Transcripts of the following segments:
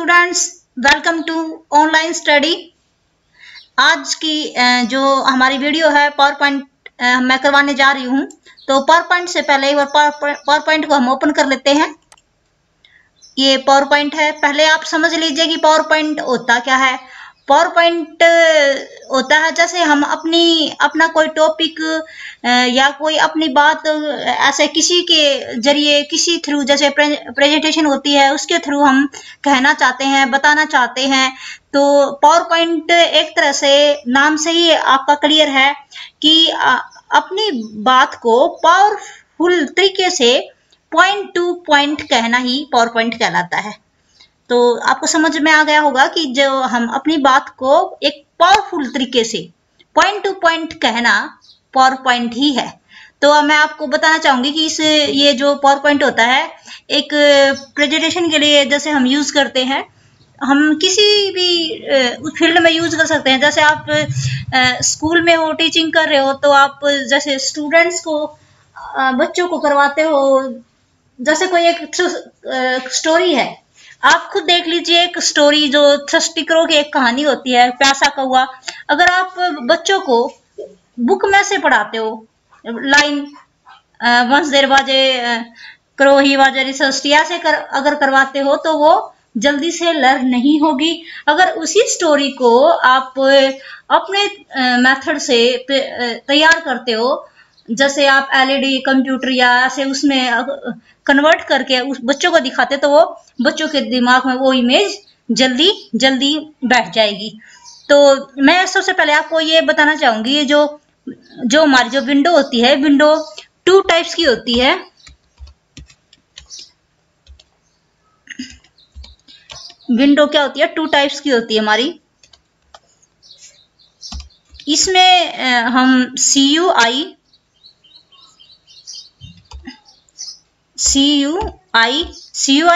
Students, welcome to online study. आज की जो हमारी वीडियो है पावर पॉइंट मैं करवाने जा रही हूँ। तो पावर पॉइंट से पहले एक बार पावर पॉइंट को हम ओपन कर लेते हैं। ये पावर पॉइंट है। पहले आप समझ लीजिए कि पावर पॉइंट होता क्या है। पावर पॉइंट होता है जैसे हम अपना कोई टॉपिक या कोई अपनी बात ऐसे किसी के जरिए किसी थ्रू जैसे प्रेजेंटेशन होती है उसके थ्रू हम कहना चाहते हैं, बताना चाहते हैं। तो पावर पॉइंट एक तरह से नाम से ही आपका क्लियर है कि अपनी बात को पावरफुल तरीके से पॉइंट टू पॉइंट कहना ही पावर पॉइंट कहलाता है। तो आपको समझ में आ गया होगा कि जो हम अपनी बात को एक पावरफुल तरीके से पॉइंट टू पॉइंट कहना पावर पॉइंट ही है। तो मैं आपको बताना चाहूंगी कि ये जो पावर पॉइंट होता है एक प्रेजेंटेशन के लिए जैसे हम यूज करते हैं, हम किसी भी फील्ड में यूज कर सकते हैं। जैसे आप स्कूल में हो, टीचिंग कर रहे हो, तो आप जैसे स्टूडेंट्स को बच्चों को करवाते हो। जैसे कोई एक स्टोरी है, आप खुद देख लीजिए एक स्टोरी जो थ्रस्टिकरो की एक कहानी होती है, प्यासा कौआ। अगर आप बच्चों को बुक में से पढ़ाते हो लाइन वंस देर बाजे करो ही वाजे रिसर्च ऐसे अगर करवाते हो तो वो जल्दी से लर्न नहीं होगी। अगर उसी स्टोरी को आप अपने मेथड से तैयार करते हो, जैसे आप एलईडी कंप्यूटर या ऐसे उसमें कन्वर्ट करके उस बच्चों को दिखाते, तो वो बच्चों के दिमाग में वो इमेज जल्दी जल्दी बैठ जाएगी। तो मैं सबसे पहले आपको ये बताना चाहूंगी, ये जो हमारी जो विंडो होती है, विंडो टू टाइप्स की होती है। विंडो क्या होती है? टू टाइप्स की होती है हमारी। इसमें हम CUI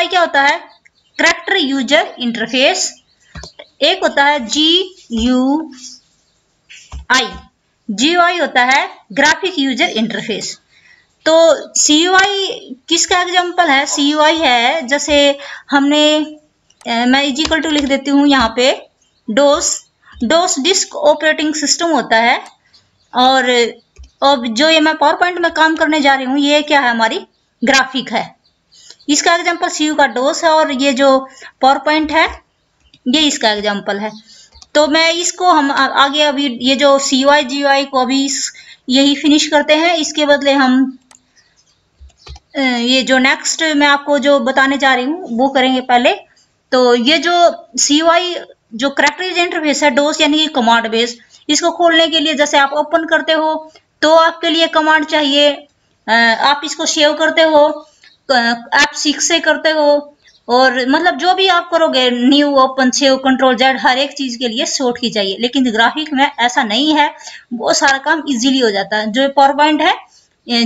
क्या होता है? Character user interface. एक होता है GUI होता है ग्राफिक यूजर इंटरफेस। तो CUI किसका एग्जांपल है? CUI है जैसे हमने मैं इक्वल टू लिख देती हूँ यहाँ पे, डोस डिस्क ऑपरेटिंग सिस्टम होता है। और अब जो ये मैं पावर पॉइंट में काम करने जा रही हूँ, ये क्या है? हमारी ग्राफिक है। इसका एग्जांपल CU का डोस है और ये जो पावर पॉइंट है ये इसका एग्जांपल है। तो मैं इसको हम आगे अभी ये जो CUI GUI को अभी यही फिनिश करते हैं। इसके बदले हम ये जो नेक्स्ट मैं आपको जो बताने जा रही हूँ वो करेंगे पहले। तो ये जो CUI जो कैरेक्टर इंटरफेस है, डोस यानी कि कमांड बेस, इसको खोलने के लिए जैसे आप ओपन करते हो तो आपके लिए कमांड चाहिए। आप इसको सेव करते हो, F6 से करते हो, और मतलब जो भी आप करोगे, new, open, save, control Z, हर एक चीज के लिए शॉर्ट की चाहिए। लेकिन ग्राफिक में ऐसा नहीं है, वो सारा काम इजीली हो जाता है। जो पावर पॉइंट है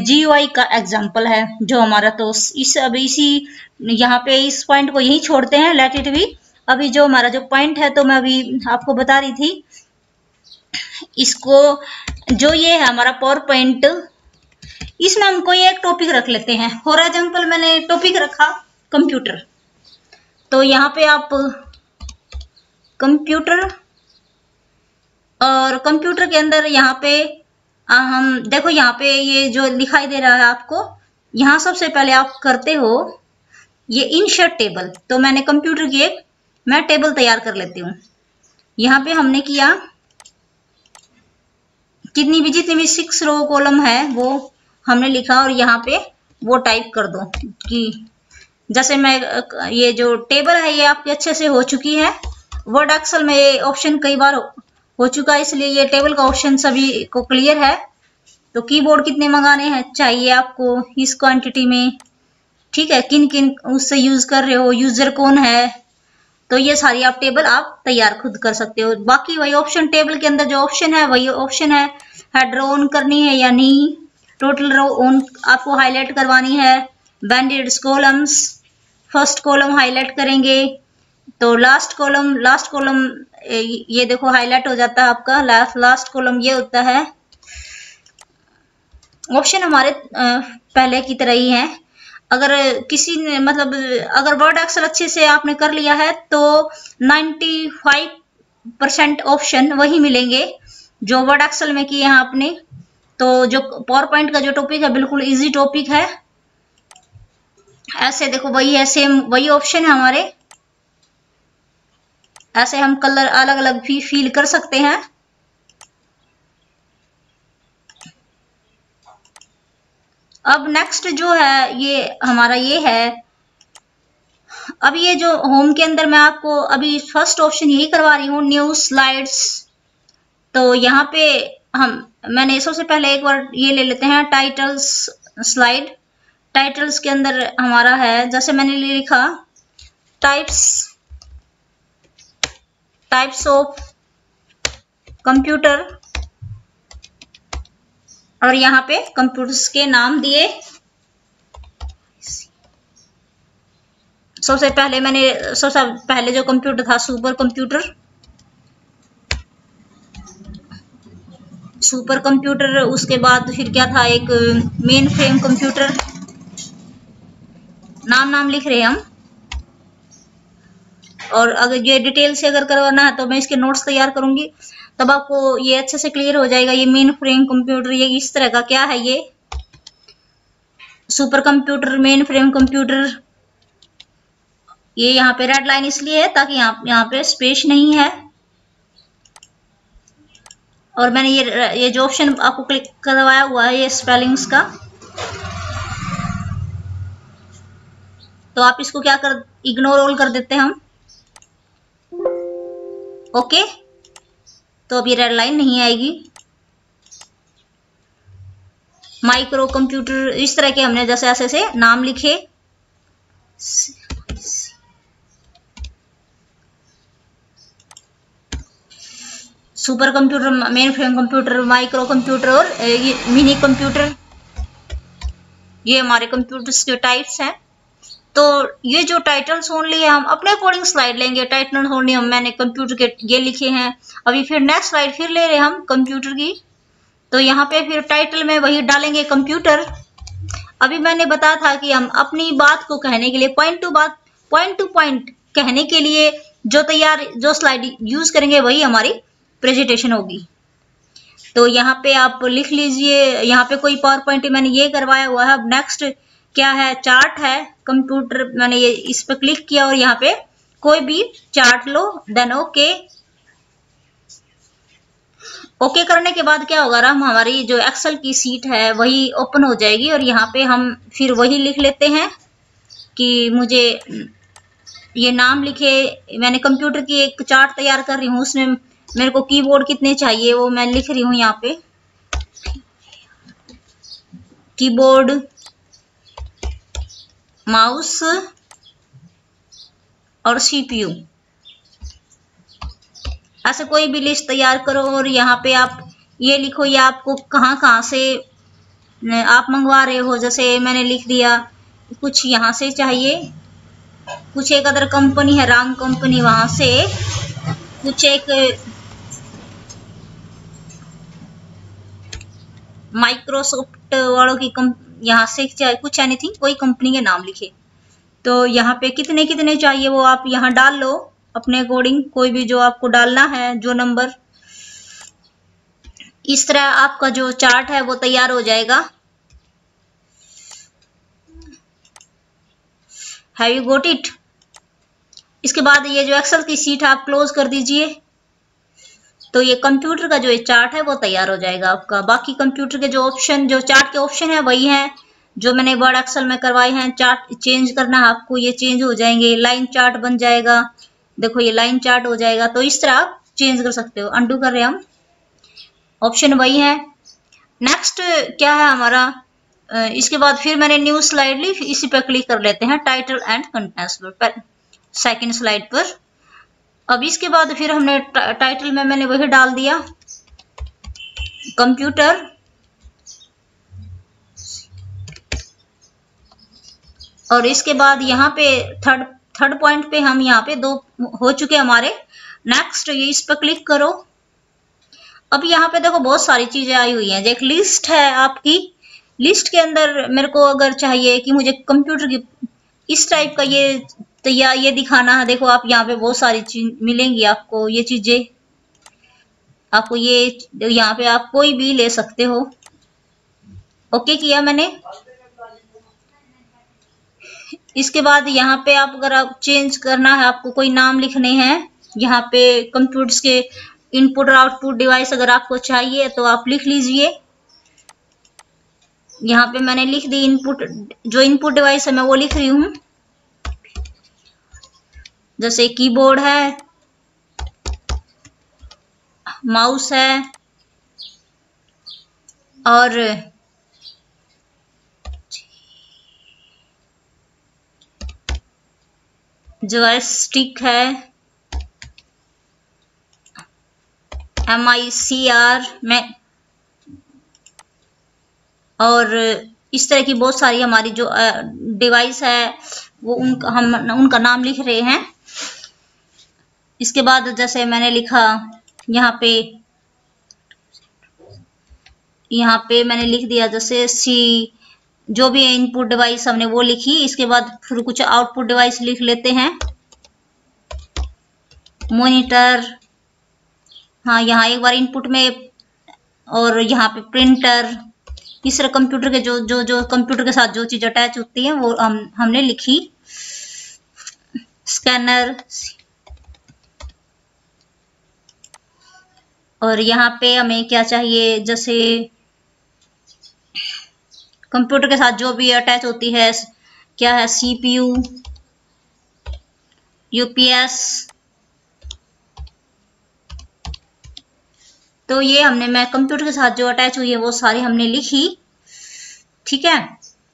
GUI का एग्जांपल है जो हमारा। तो इसी यहाँ पे इस पॉइंट को यही छोड़ते हैं, लेट इट बी। अभी जो हमारा जो पॉइंट है, तो मैं अभी आपको बता रही थी इसको, जो ये है हमारा पावर पॉइंट, इसमें हम कोई एक टॉपिक रख लेते हैं। फॉर एग्जांपल मैंने टॉपिक रखा कंप्यूटर। तो यहाँ पे आप कंप्यूटर, और कंप्यूटर के अंदर यहाँ पे हम देखो, यहाँ पे ये जो दिखाई दे रहा है आपको, यहाँ सबसे पहले आप करते हो ये इंसर्ट टेबल। तो मैंने कंप्यूटर की एक मैं टेबल तैयार कर लेती हूँ। यहाँ पे हमने किया जितनी भी 6 रो कॉलम है वो हमने लिखा, और यहाँ पे वो टाइप कर दो कि जैसे मैं ये जो टेबल है ये आपकी अच्छे से हो चुकी है। वर्ड एक्सेल में ये ऑप्शन कई बार हो चुका है, इसलिए ये टेबल का ऑप्शन सभी को क्लियर है। तो कीबोर्ड कितने मंगाने हैं चाहिए आपको इस क्वांटिटी में, ठीक है, किन किन उससे यूज कर रहे हो, यूजर कौन है। तो ये सारी आप टेबल आप तैयार खुद कर सकते हो। बाकी वही ऑप्शन, टेबल के अंदर जो ऑप्शन है वही ऑप्शन है। हेड रो ऑन करनी है या नहीं, टोटल रो ऑन आपको हाईलाइट करवानी है, बैंडेड कॉलम्स, फर्स्ट कॉलम हाईलाइट करेंगे, तो लास्ट कॉलम ये देखो हाईलाइट हो जाता है आपका। लास्ट कॉलम ये होता है। ऑप्शन हमारे पहले की तरह ही है। अगर किसी ने मतलब अगर वर्ड एक्सेल अच्छे से आपने कर लिया है तो 95% ऑप्शन वही मिलेंगे जो वर्ड एक्सेल में किए हैं आपने। तो जो पावर पॉइंट का जो टॉपिक है बिल्कुल इजी टॉपिक है। ऐसे देखो वही है, सेम वही ऑप्शन है हमारे। ऐसे हम कलर अलग अलग भी फील कर सकते हैं। अब नेक्स्ट जो है ये हमारा ये है। अब ये जो होम के अंदर मैं आपको अभी फर्स्ट ऑप्शन यही करवा रही हूँ, न्यू स्लाइड्स। तो यहाँ पे मैंने सबसे पहले एक बार ये ले लेते हैं टाइटल्स स्लाइड। टाइटल्स के अंदर हमारा है, जैसे मैंने लिखा टाइप्स ऑफ कंप्यूटर, और यहाँ पे कंप्यूटर्स के नाम दिए। सबसे पहले जो कंप्यूटर था सुपर कंप्यूटर, उसके बाद फिर क्या था, एक मेन फ्रेम कंप्यूटर। नाम लिख रहे हैं हम। और अगर ये डिटेल से अगर करवाना है तो मैं इसके नोट्स तैयार करूंगी, तब आपको ये अच्छे से क्लियर हो जाएगा। ये मेन फ्रेम कंप्यूटर ये इस तरह का क्या है, ये super computer, main frame computer. ये यहाँ पे रेड लाइन इसलिए है ताकि यहाँ पे स्पेस नहीं है। और मैंने ये जो ऑप्शन आपको क्लिक करवाया हुआ है ये स्पेलिंग्स का, तो आप इसको क्या कर इग्नोर ऑल कर देते हैं हम। ओके, तो अब ये रेड लाइन नहीं आएगी। माइक्रो कंप्यूटर, इस तरह के हमने जैसे ऐसे नाम लिखे। Super computer, main frame computer, micro computer और मिनी कंप्यूटर, ये हमारे कंप्यूटर्स के टाइप्स हैं। तो ये जो टाइटल्स ओनली है हम अपने अकॉर्डिंग स्लाइड लेंगे। टाइटल ओनली मैंने कंप्यूटर के ये लिखे हैं। अभी फिर नेक्स्ट स्लाइड फिर ले रहे हैं हम कंप्यूटर की, तो यहाँ पे फिर टाइटल में वही डालेंगे कंप्यूटर। अभी मैंने बताया था कि हम अपनी बात को कहने के लिए पॉइंट टू पॉइंट कहने के लिए जो स्लाइड यूज करेंगे वही हमारी प्रेजेंटेशन होगी। तो यहाँ पे आप लिख लीजिए, यहाँ पे कोई पावर पॉइंट मैंने ये करवाया हुआ है। अब नेक्स्ट क्या है, चार्ट है कंप्यूटर, मैंने ये इस पे क्लिक किया और यहाँ पे कोई भी चार्ट लो, देन ओके करने के बाद क्या होगा, हमारी जो एक्सेल की सीट है वही ओपन हो जाएगी। और यहाँ पे हम फिर वही लिख लेते हैं कि मुझे ये नाम लिखे। मैंने कंप्यूटर की एक चार्ट तैयार कर रही हूँ, उसमें मेरे को कीबोर्ड कितने चाहिए वो मैं लिख रही हूँ यहाँ पे। कीबोर्ड, माउस और सीपीयू, ऐसे कोई भी लिस्ट तैयार करो। और यहाँ पे आप ये लिखो ये आपको कहाँ से आप मंगवा रहे हो। जैसे मैंने लिख दिया कुछ यहाँ से चाहिए, कुछ एक अदर कंपनी है राम कंपनी, वहां से कुछ एक माइक्रोसॉफ्ट वालों की यहाँ से चाहे कुछ एनीथिंग, कोई कंपनी के नाम लिखे। तो यहाँ पे कितने कितने चाहिए वो आप यहाँ डाल लो अपने अकॉर्डिंग, कोई भी जो आपको डालना है जो नंबर। इस तरह आपका जो चार्ट है वो तैयार हो जाएगा। Have you got it? इसके बाद ये जो एक्सेल की सीट है आप क्लोज कर दीजिए। तो ये कंप्यूटर का जो ये चार्ट है वो तैयार हो जाएगा आपका। बाकी कंप्यूटर के जो चार्ट के ऑप्शन है वही है जो मैंने वर्ड एक्सेल में करवाए हैं। चार्ट चेंज करना है आपको, ये चेंज हो जाएंगे। लाइन चार्ट बन जाएगा, देखो ये लाइन चार्ट हो जाएगा। तो इस तरह आप चेंज कर सकते हो। अंडू कर रहे हैं हम, ऑप्शन वही है। नेक्स्ट क्या है हमारा, इसके बाद फिर मैंने न्यू स्लाइड ली, इसी पर क्लिक कर लेते हैं टाइटल एंड कंटेंट्स पर, सेकेंड स्लाइड पर। अब इसके बाद फिर हमने टाइटल में मैंने वही डाल दिया कंप्यूटर, और इसके बाद यहाँ पे थर्ड पॉइंट पे हम यहाँ पे 2 हो चुके हमारे। नेक्स्ट ये इस पर क्लिक करो। अब यहाँ पे देखो बहुत सारी चीजें आई हुई हैं। एक लिस्ट है आपकी, लिस्ट के अंदर मेरे को अगर चाहिए कि मुझे कंप्यूटर की इस टाइप का ये तो ये दिखाना है, देखो आप यहाँ पे बहुत सारी चीज मिलेंगी आपको, ये चीजें आपको ये यहाँ पे आप कोई भी ले सकते हो। ओके किया मैंने। इसके बाद यहाँ पे आप अगर आप चेंज करना है, आपको कोई नाम लिखने हैं यहाँ पे कंप्यूटर्स के इनपुट और आउटपुट डिवाइस अगर आपको चाहिए तो आप लिख लीजिए। यहाँ पे मैंने लिख दी इनपुट, जो इनपुट डिवाइस है मैं वो लिख रही हूँ, जैसे कीबोर्ड है, माउस है और जॉयस्टिक है, MICR में, और इस तरह की बहुत सारी हमारी जो डिवाइस है वो हम उनका नाम लिख रहे हैं। इसके बाद जैसे मैंने लिखा यहाँ पे मैंने लिख दिया जैसे C, जो भी इनपुट डिवाइस हमने वो लिखी। इसके बाद फिर कुछ आउटपुट डिवाइस लिख लेते हैं, मॉनिटर, हाँ यहाँ एक बार इनपुट में, और यहाँ पे प्रिंटर। इस तरह कंप्यूटर के जो कंप्यूटर के साथ जो चीज अटैच होती है वो हमने लिखी। स्कैनर, और यहाँ पे हमें क्या चाहिए, जैसे कंप्यूटर के साथ जो भी अटैच होती है, क्या है, CPU, UPS। तो ये मैं कंप्यूटर के साथ जो अटैच हुई है वो सारी हमने लिखी। ठीक है,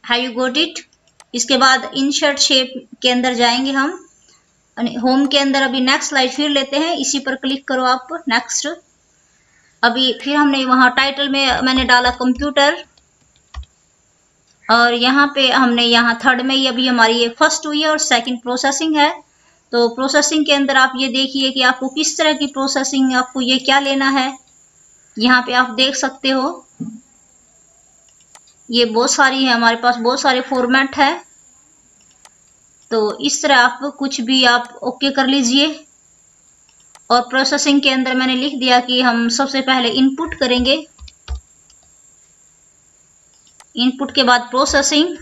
हैव यू गॉट इट। इसके बाद इंसर्ट शेप के अंदर जाएंगे हम, होम के अंदर अभी नेक्स्ट स्लाइड फिर लेते हैं, इसी पर क्लिक करो आप, नेक्स्ट। अभी फिर हमने वहां टाइटल में मैंने डाला कंप्यूटर, और यहाँ पे हमने यहाँ थर्ड में ही अभी हमारी ये फर्स्ट हुई है और सेकंड प्रोसेसिंग है। तो प्रोसेसिंग के अंदर आप ये देखिए कि आपको किस तरह की प्रोसेसिंग, आपको ये क्या लेना है। यहाँ पे आप देख सकते हो ये बहुत सारी है, हमारे पास बहुत सारे फॉर्मेट है। तो इस तरह आप कुछ भी आप ओके कर लीजिए। और प्रोसेसिंग के अंदर मैंने लिख दिया कि हम सबसे पहले इनपुट करेंगे, इनपुट के बाद प्रोसेसिंग,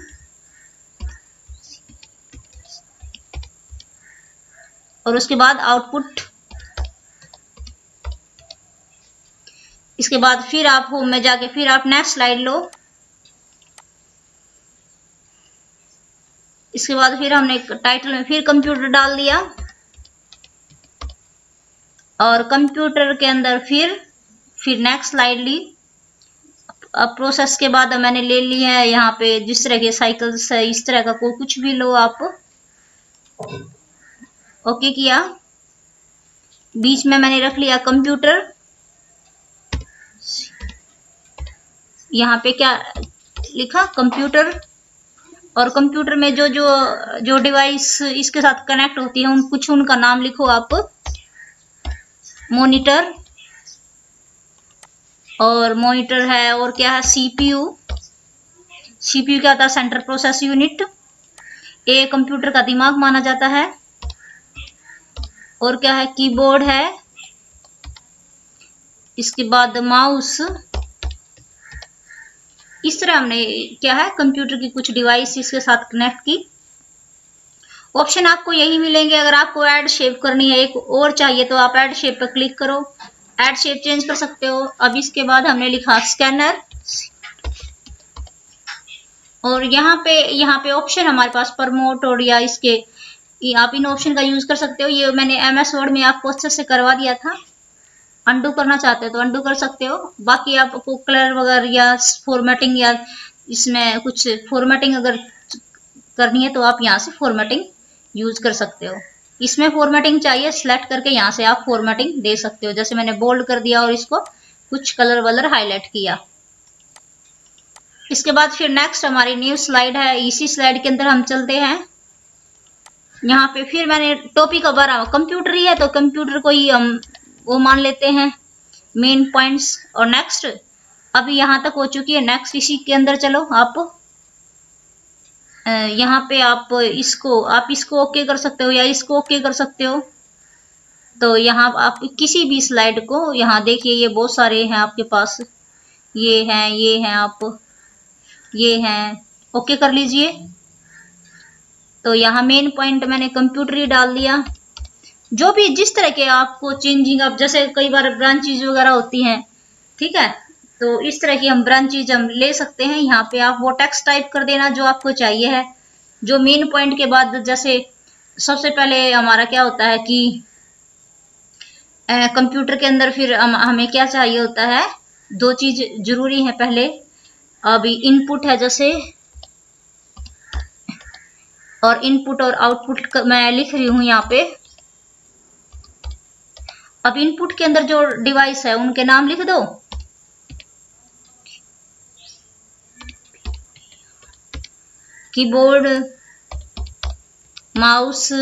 और उसके बाद आउटपुट। इसके बाद फिर आप होम में जाके फिर आप नेक्स्ट स्लाइड लो। इसके बाद फिर हमने टाइटल में फिर कंप्यूटर डाल दिया, और कंप्यूटर के अंदर फिर नेक्स्ट स्लाइड ली। अब प्रोसेस के बाद मैंने ले ली है यहाँ पे जिस तरह के साइकिल्स है, इस तरह का कोई कुछ भी लो आप। ओके किया, बीच में मैंने रख लिया कंप्यूटर। यहाँ पे क्या लिखा, कंप्यूटर, और कंप्यूटर में जो डिवाइस इसके साथ कनेक्ट होती है कुछ उनका नाम लिखो आप। मॉनिटर, और मॉनिटर है, और क्या है, CPU। CPU क्या होता है, सेंट्रल प्रोसेस यूनिट, ये कंप्यूटर का दिमाग माना जाता है। और क्या है, कीबोर्ड है। इसके बाद माउस। इस तरह हमने क्या है, कंप्यूटर की कुछ डिवाइस इसके साथ कनेक्ट की। ऑप्शन आपको यही मिलेंगे। अगर आपको ऐड शेप करनी है एक और चाहिए तो आप ऐड शेप पर क्लिक करो, ऐड शेप चेंज कर सकते हो। अब इसके बाद हमने लिखा स्कैनर, और यहाँ पे ऑप्शन हमारे पास प्रमोट और या इसके, आप इन ऑप्शन का यूज कर सकते हो। ये मैंने MS वर्ड में आपको अच्छे से करवा दिया था। अंडू करना चाहते हो तो अंडू कर सकते हो। बाकी आपको कलर वगैरह या फॉर्मेटिंग या इसमें कुछ फॉर्मेटिंग अगर करनी है तो आप यहाँ से फॉर्मेटिंग यूज कर सकते हो। इसमें फॉर्मेटिंग चाहिए, सिलेक्ट करके यहाँ से आप फॉर्मेटिंग दे सकते हो। जैसे मैंने बोल्ड कर दिया और इसको कुछ कलर वलर हाईलाइट किया। इसके बाद फिर नेक्स्ट हमारी न्यू स्लाइड है। इसी स्लाइड के अंदर हम चलते हैं। यहाँ पे फिर मैंने टॉपिक भरा, कंप्यूटर ही है तो कंप्यूटर को ही हम वो मान लेते हैं मेन पॉइंट्स। और नेक्स्ट अभी यहाँ तक हो चुकी है। नेक्स्ट इसी के अंदर चलो आप यहाँ पे आप इसको ओके कर सकते हो या इसको ओके कर सकते हो। तो यहाँ आप किसी भी स्लाइड को, यहाँ देखिए ये बहुत सारे हैं आपके पास, ये हैं आप ये हैं, ओके कर लीजिए। तो यहाँ मेन पॉइंट मैंने कंप्यूटर ही डाल दिया। जो भी जिस तरह के आपको चेंजिंग, आप जैसे कई बार ब्रांचेज वगैरह होती हैं, ठीक है, तो इस तरह की हम ब्रांचेज हम ले सकते हैं। यहाँ पे आप वो टेक्स्ट टाइप कर देना जो आपको चाहिए है। जो मेन पॉइंट के बाद जैसे सबसे पहले हमारा क्या होता है कि कंप्यूटर के अंदर फिर हमें क्या चाहिए होता है, दो चीज जरूरी है। पहले अभी इनपुट है जैसे, और इनपुट और आउटपुट मैं लिख रही हूं यहाँ पे। अब इनपुट के अंदर जो डिवाइस है उनके नाम लिख दो। कीबोर्ड, माउस,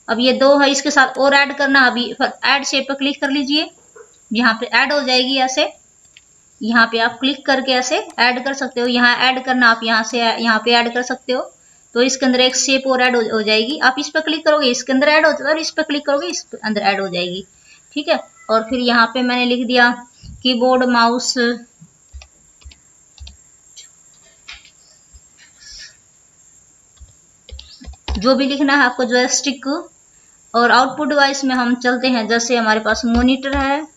अब ये दो है, इसके साथ और ऐड करना। अभी ऐड शेप पर क्लिक कर लीजिए, यहाँ पे ऐड हो जाएगी ऐसे। यहाँ पे आप क्लिक करके ऐसे ऐड कर सकते हो। यहाँ ऐड करना, आप यहाँ से यहाँ पे ऐड कर सकते हो। तो इसके अंदर एक शेप और ऐड हो जाएगी। आप इस पर क्लिक करोगे इसके अंदर ऐड हो जाएगा, और इस पर क्लिक करोगे इस अंदर ऐड हो जाएगी, ठीक है। और फिर यहाँ पे मैंने लिख दिया कीबोर्ड, माउस, जो भी लिखना है आपको, जॉयस्टिक। और आउटपुट डिवाइस में हम चलते हैं, जैसे हमारे पास मॉनिटर है,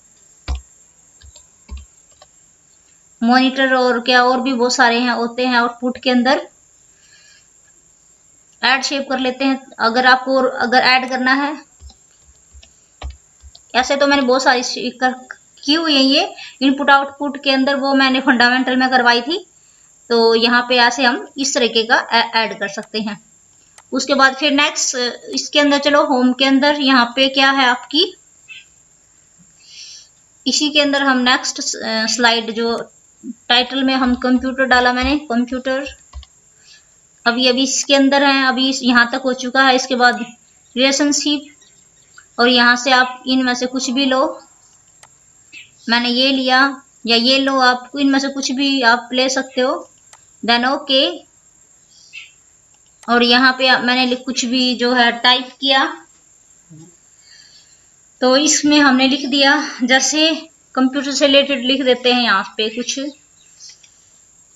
मॉनिटर और क्या और भी बहुत सारे हैं होते हैं आउटपुट के अंदर। ऐड शेप कर लेते हैं अगर आपको अगर ऐड करना है। ऐसे तो मैंने बहुत सारी की हुई है ये इनपुट आउटपुट के अंदर, वो मैंने फंडामेंटल में करवाई थी। तो यहाँ पे ऐसे हम इस तरीके का ऐड कर सकते हैं। उसके बाद फिर नेक्स्ट इसके अंदर चलो, होम के अंदर यहाँ पे क्या है आपकी, इसी के अंदर हम नेक्स्ट स्लाइड, जो टाइटल में हम कंप्यूटर डाला मैंने, कंप्यूटर अभी इसके अंदर है। अभी यहाँ तक हो चुका है। इसके बाद रिलेशनशिप, और यहाँ से आप इनमें से कुछ भी लो। मैंने ये लिया या ये लो, आप इनमें से कुछ भी आप ले सकते हो। Then okay. और यहाँ पे मैंने कुछ भी जो है टाइप किया, तो इसमें हमने लिख दिया, जैसे कंप्यूटर से रिलेटेड लिख देते हैं, यहाँ पे कुछ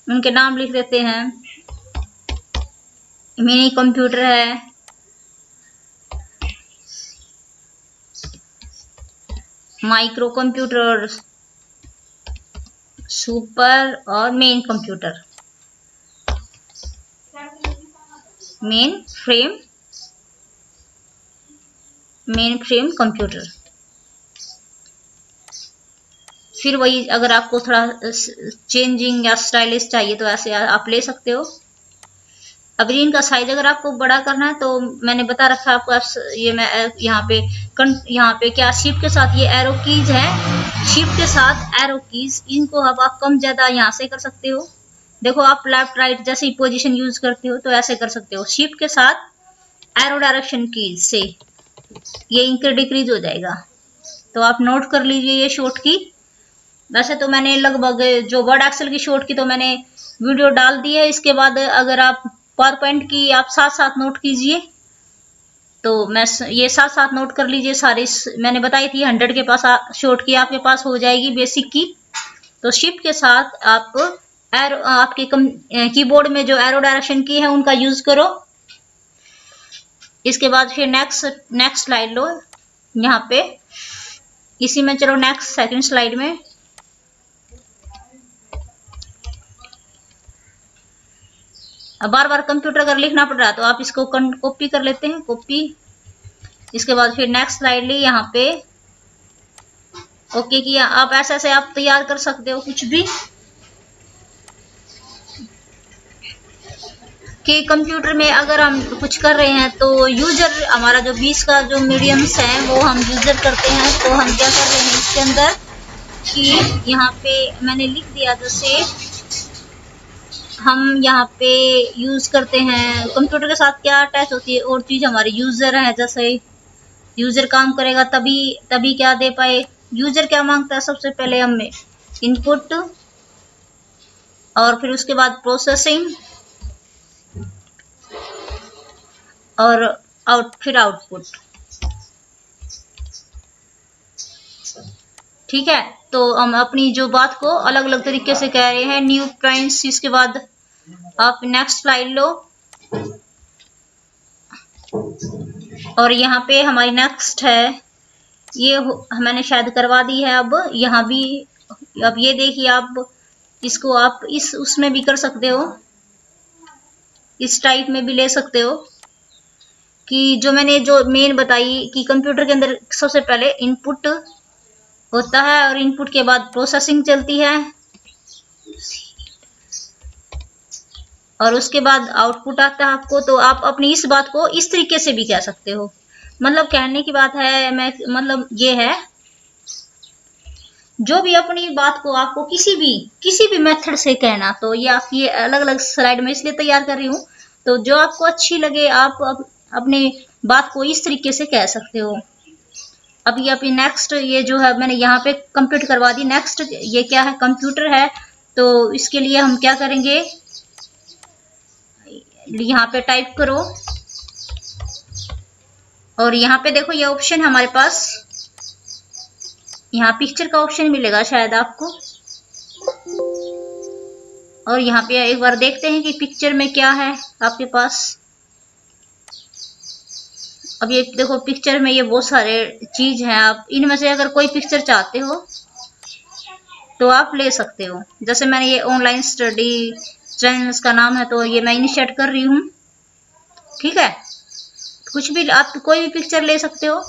उनके नाम लिख देते हैं। मिनी कंप्यूटर है, माइक्रो कंप्यूटर, सुपर और main computer, main frame computer. फिर वही अगर आपको थोड़ा चेंजिंग या स्टाइलिश चाहिए तो ऐसे आप ले सकते हो। अब इनका साइज अगर आपको बड़ा करना है तो मैंने बता रखा आपको, ये मैं यहाँ पे क्या शिफ्ट के साथ ये एरो कीज है, शिफ्ट के साथ एरो कीज, इनको अब आप कम ज्यादा यहाँ से कर सकते हो। देखो आप लेफ्ट राइट जैसे ही पोजीशन यूज करते हो तो ऐसे कर सकते हो। शिफ्ट के साथ एरो डायरेक्शन कीज से ये इंक्रीज डिक्रीज हो जाएगा। तो आप नोट कर लीजिए ये शॉर्ट की। वैसे तो मैंने लगभग जो वर्ड एक्सेल की शॉर्ट की तो मैंने वीडियो डाल दी है। इसके बाद अगर आप पावर पॉइंट की आप साथ साथ नोट कीजिए, तो मैं ये साथ साथ नोट कर लीजिए सारी। मैंने बताई थी 100 के पास शॉर्ट की आपके पास हो जाएगी बेसिक की। तो शिफ्ट के साथ आप एरो, आपके कीबोर्ड में जो एरो डायरेक्शन की है उनका यूज करो। इसके बाद फिर नेक्स्ट स्लाइड लो, यहाँ पे इसी में चलो नेक्स्ट सेकंड स्लाइड में। अब बार बार कंप्यूटर अगर लिखना पड़ रहा है तो आप इसको कॉपी कर लेते हैं, कॉपी। इसके बाद फिर नेक्स्ट स्लाइड ली, यहाँ पे ओके किया। आप ऐसे आप तैयार कर सकते हो कुछ भी कि कंप्यूटर में अगर हम कुछ कर रहे हैं तो यूजर हमारा जो 20 का जो मीडियम्स है वो हम यूजर करते हैं। तो हम क्या कर रहे हैं इसके अंदर कि यहाँ पे मैंने लिख दिया, जैसे हम यहाँ पे यूज करते हैं कंप्यूटर के साथ क्या अटैच होती है और चीज हमारी यूजर है। जैसे यूजर काम करेगा तभी क्या दे पाए। यूजर क्या मांगता है, सबसे पहले हमें इनपुट, और फिर उसके बाद प्रोसेसिंग और फिर आउटपुट। ठीक है, तो हम अपनी जो बात को अलग अलग तरीके से कह रहे हैं। न्यू प्राइस, इसके बाद आप नेक्स्ट स्लाइड लो और यहाँ पे हमारी नेक्स्ट है, ये मैंने शायद करवा दी है। अब यहाँ भी, अब ये देखिए, आप इसको आप इस उसमें भी कर सकते हो, इस टाइप में भी ले सकते हो कि जो मैंने जो मेन बताई कि कंप्यूटर के अंदर सबसे पहले इनपुट होता है और इनपुट के बाद प्रोसेसिंग चलती है और उसके बाद आउटपुट आता है आपको। तो आप अपनी इस बात को इस तरीके से भी कह सकते हो। मतलब कहने की बात है, मैं मतलब ये है, जो भी अपनी बात को आपको किसी भी मेथड से कहना, तो ये आप ये अलग अलग स्लाइड में इसलिए तैयार कर रही हूँ, तो जो आपको अच्छी लगे आप अपने बात को इस तरीके से कह सकते हो। अभी अभी नेक्स्ट ये जो है मैंने यहाँ पे कंप्लीट करवा दी। नेक्स्ट ये क्या है, कंप्यूटर है, तो इसके लिए हम क्या करेंगे, यहाँ पे टाइप करो और यहाँ पे देखो ये ऑप्शन हमारे पास, यहाँ पिक्चर का ऑप्शन मिलेगा शायद आपको, और यहाँ पे एक बार देखते हैं कि पिक्चर में क्या है आपके पास। अब ये देखो पिक्चर में ये बहुत सारे चीज हैं, आप इनमें से अगर कोई पिक्चर चाहते हो तो आप ले सकते हो। जैसे मैंने ये ऑनलाइन स्टडी चैनल्स का नाम है, तो ये मैं इनिशिएट कर रही हूँ। ठीक है, कुछ भी आप कोई भी पिक्चर ले सकते हो।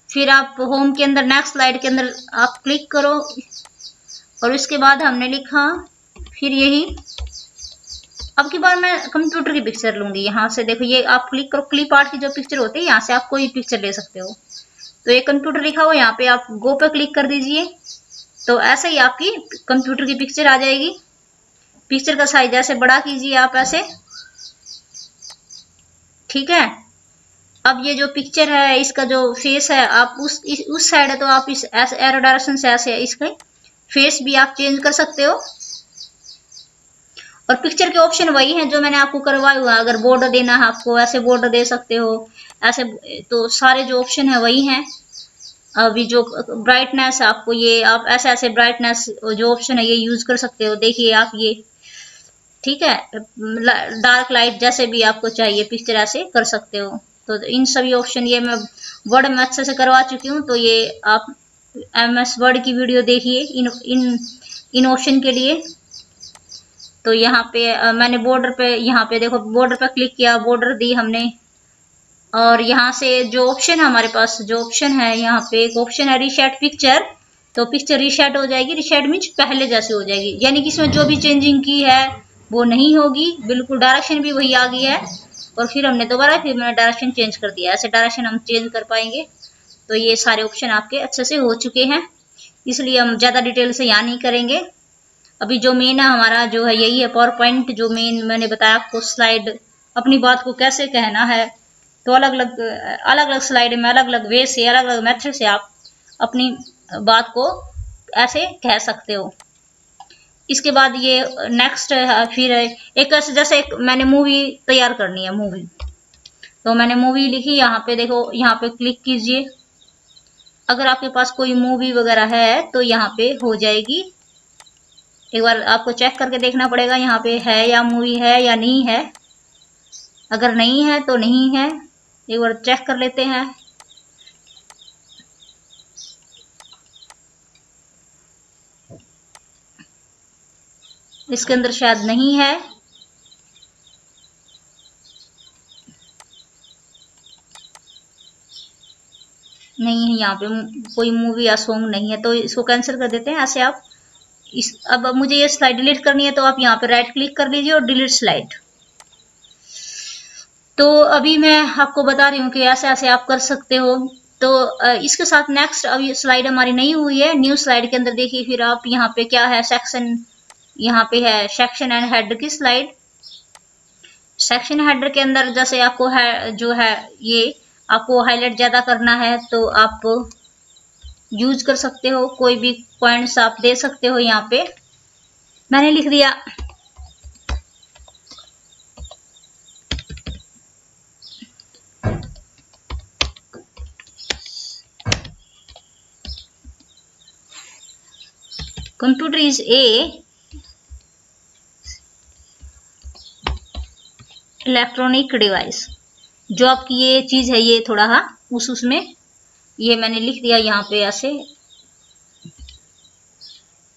फिर आप होम के अंदर नेक्स्ट स्लाइड के अंदर आप क्लिक करो और उसके बाद हमने लिखा, फिर यही अब की बार मैं कंप्यूटर की पिक्चर लूंगी। यहाँ से देखो ये आप क्लिक करो, क्लिप आर्ट की जो पिक्चर होती है, यहाँ से आप कोई पिक्चर ले सकते हो। तो ये कंप्यूटर लिखा हुआ, यहाँ पे आप गो पे क्लिक कर दीजिए, तो ऐसे ही आपकी कंप्यूटर की पिक्चर आ जाएगी। पिक्चर का साइज ऐसे बड़ा कीजिए आप ऐसे। ठीक है, अब ये जो पिक्चर है इसका जो फेस है, आप उस साइड है तो आप इस ऐसे एरो डायरेक्शन से ऐसे इसके फेस भी आप चेंज कर सकते हो। और पिक्चर के ऑप्शन वही हैं जो मैंने आपको करवाया हुआ। अगर बॉर्डर देना है आपको, ऐसे बॉर्डर दे सकते हो, ऐसे, तो सारे जो ऑप्शन है वही हैं। अभी जो ब्राइटनेस आपको, ये आप ऐसे ऐसे ब्राइटनेस जो ऑप्शन है ये यूज कर सकते हो। देखिए आप ये, ठीक है, डार्क लाइट जैसे भी आपको चाहिए पिक्चर ऐसे कर सकते हो। तो इन सभी ऑप्शन ये मैं वर्ड में अच्छे से करवा चुकी हूँ, तो ये आप MS वर्ड की वीडियो देखिए इन ऑप्शन के लिए। तो यहाँ पे मैंने बॉर्डर पे, यहाँ पे देखो बॉर्डर पे क्लिक किया, बॉर्डर दी हमने, और यहाँ से जो ऑप्शन है हमारे पास, जो ऑप्शन है यहाँ पे एक ऑप्शन है रीसेट पिक्चर, तो पिक्चर रीसेट हो जाएगी। रीसेट मीन्स पहले जैसे हो जाएगी, यानी कि इसमें जो भी चेंजिंग की है वो नहीं होगी, बिल्कुल डायरेक्शन भी वही आ गई है। और फिर हमने दोबारा फिर मैंने डायरेक्शन चेंज कर दिया, ऐसे डायरेक्शन हम चेंज कर पाएंगे। तो ये सारे ऑप्शन आपके अच्छे से हो चुके हैं, इसलिए हम ज़्यादा डिटेल से यहाँ नहीं करेंगे। अभी जो मेन है हमारा जो है यही है पावर पॉइंट, जो मेन मैंने बताया आपको स्लाइड अपनी बात को कैसे कहना है। तो अलग अलग स्लाइड में अलग अलग वे से, अलग अलग मेथड से आप अपनी बात को ऐसे कह सकते हो। इसके बाद ये नेक्स्ट है, फिर एक ऐसे जैसे एक मैंने मूवी तैयार करनी है, मूवी, तो मैंने मूवी लिखी। यहाँ पे देखो, यहाँ पे क्लिक कीजिए। अगर आपके पास कोई मूवी वगैरह है तो यहाँ पे हो जाएगी। एक बार आपको चेक करके देखना पड़ेगा यहाँ पे है या मूवी है या नहीं है। अगर नहीं है तो नहीं है, एक बार चेक कर लेते हैं। इसके अंदर शायद नहीं है, नहीं है यहाँ पे कोई मूवी या सॉन्ग नहीं है, तो इसको कैंसिल कर देते हैं। ऐसे आप अब मुझे ये स्लाइड डिलीट करनी है, तो आप यहाँ पे राइट क्लिक कर लीजिए और डिलीट स्लाइड। तो अभी मैं आपको बता रही हूँ कि ऐसे ऐसे आप कर सकते हो। तो इसके साथ नेक्स्ट, अब ये स्लाइड हमारी नहीं हुई है, न्यू स्लाइड के अंदर देखिए फिर आप यहाँ पे क्या है, सेक्शन, यहाँ पे है सेक्शन एंड हेडर की स्लाइड। सेक्शन हेडर के अंदर जैसे आपको है जो है ये आपको हाईलाइट ज्यादा करना है तो आप यूज कर सकते हो, कोई भी पॉइंट्स आप दे सकते हो यहाँ पे। मैंने लिख दिया computer is a electronic device. जो आपकी ये चीज है ये थोड़ा सा उसमें ये मैंने लिख दिया यहाँ पे ऐसे।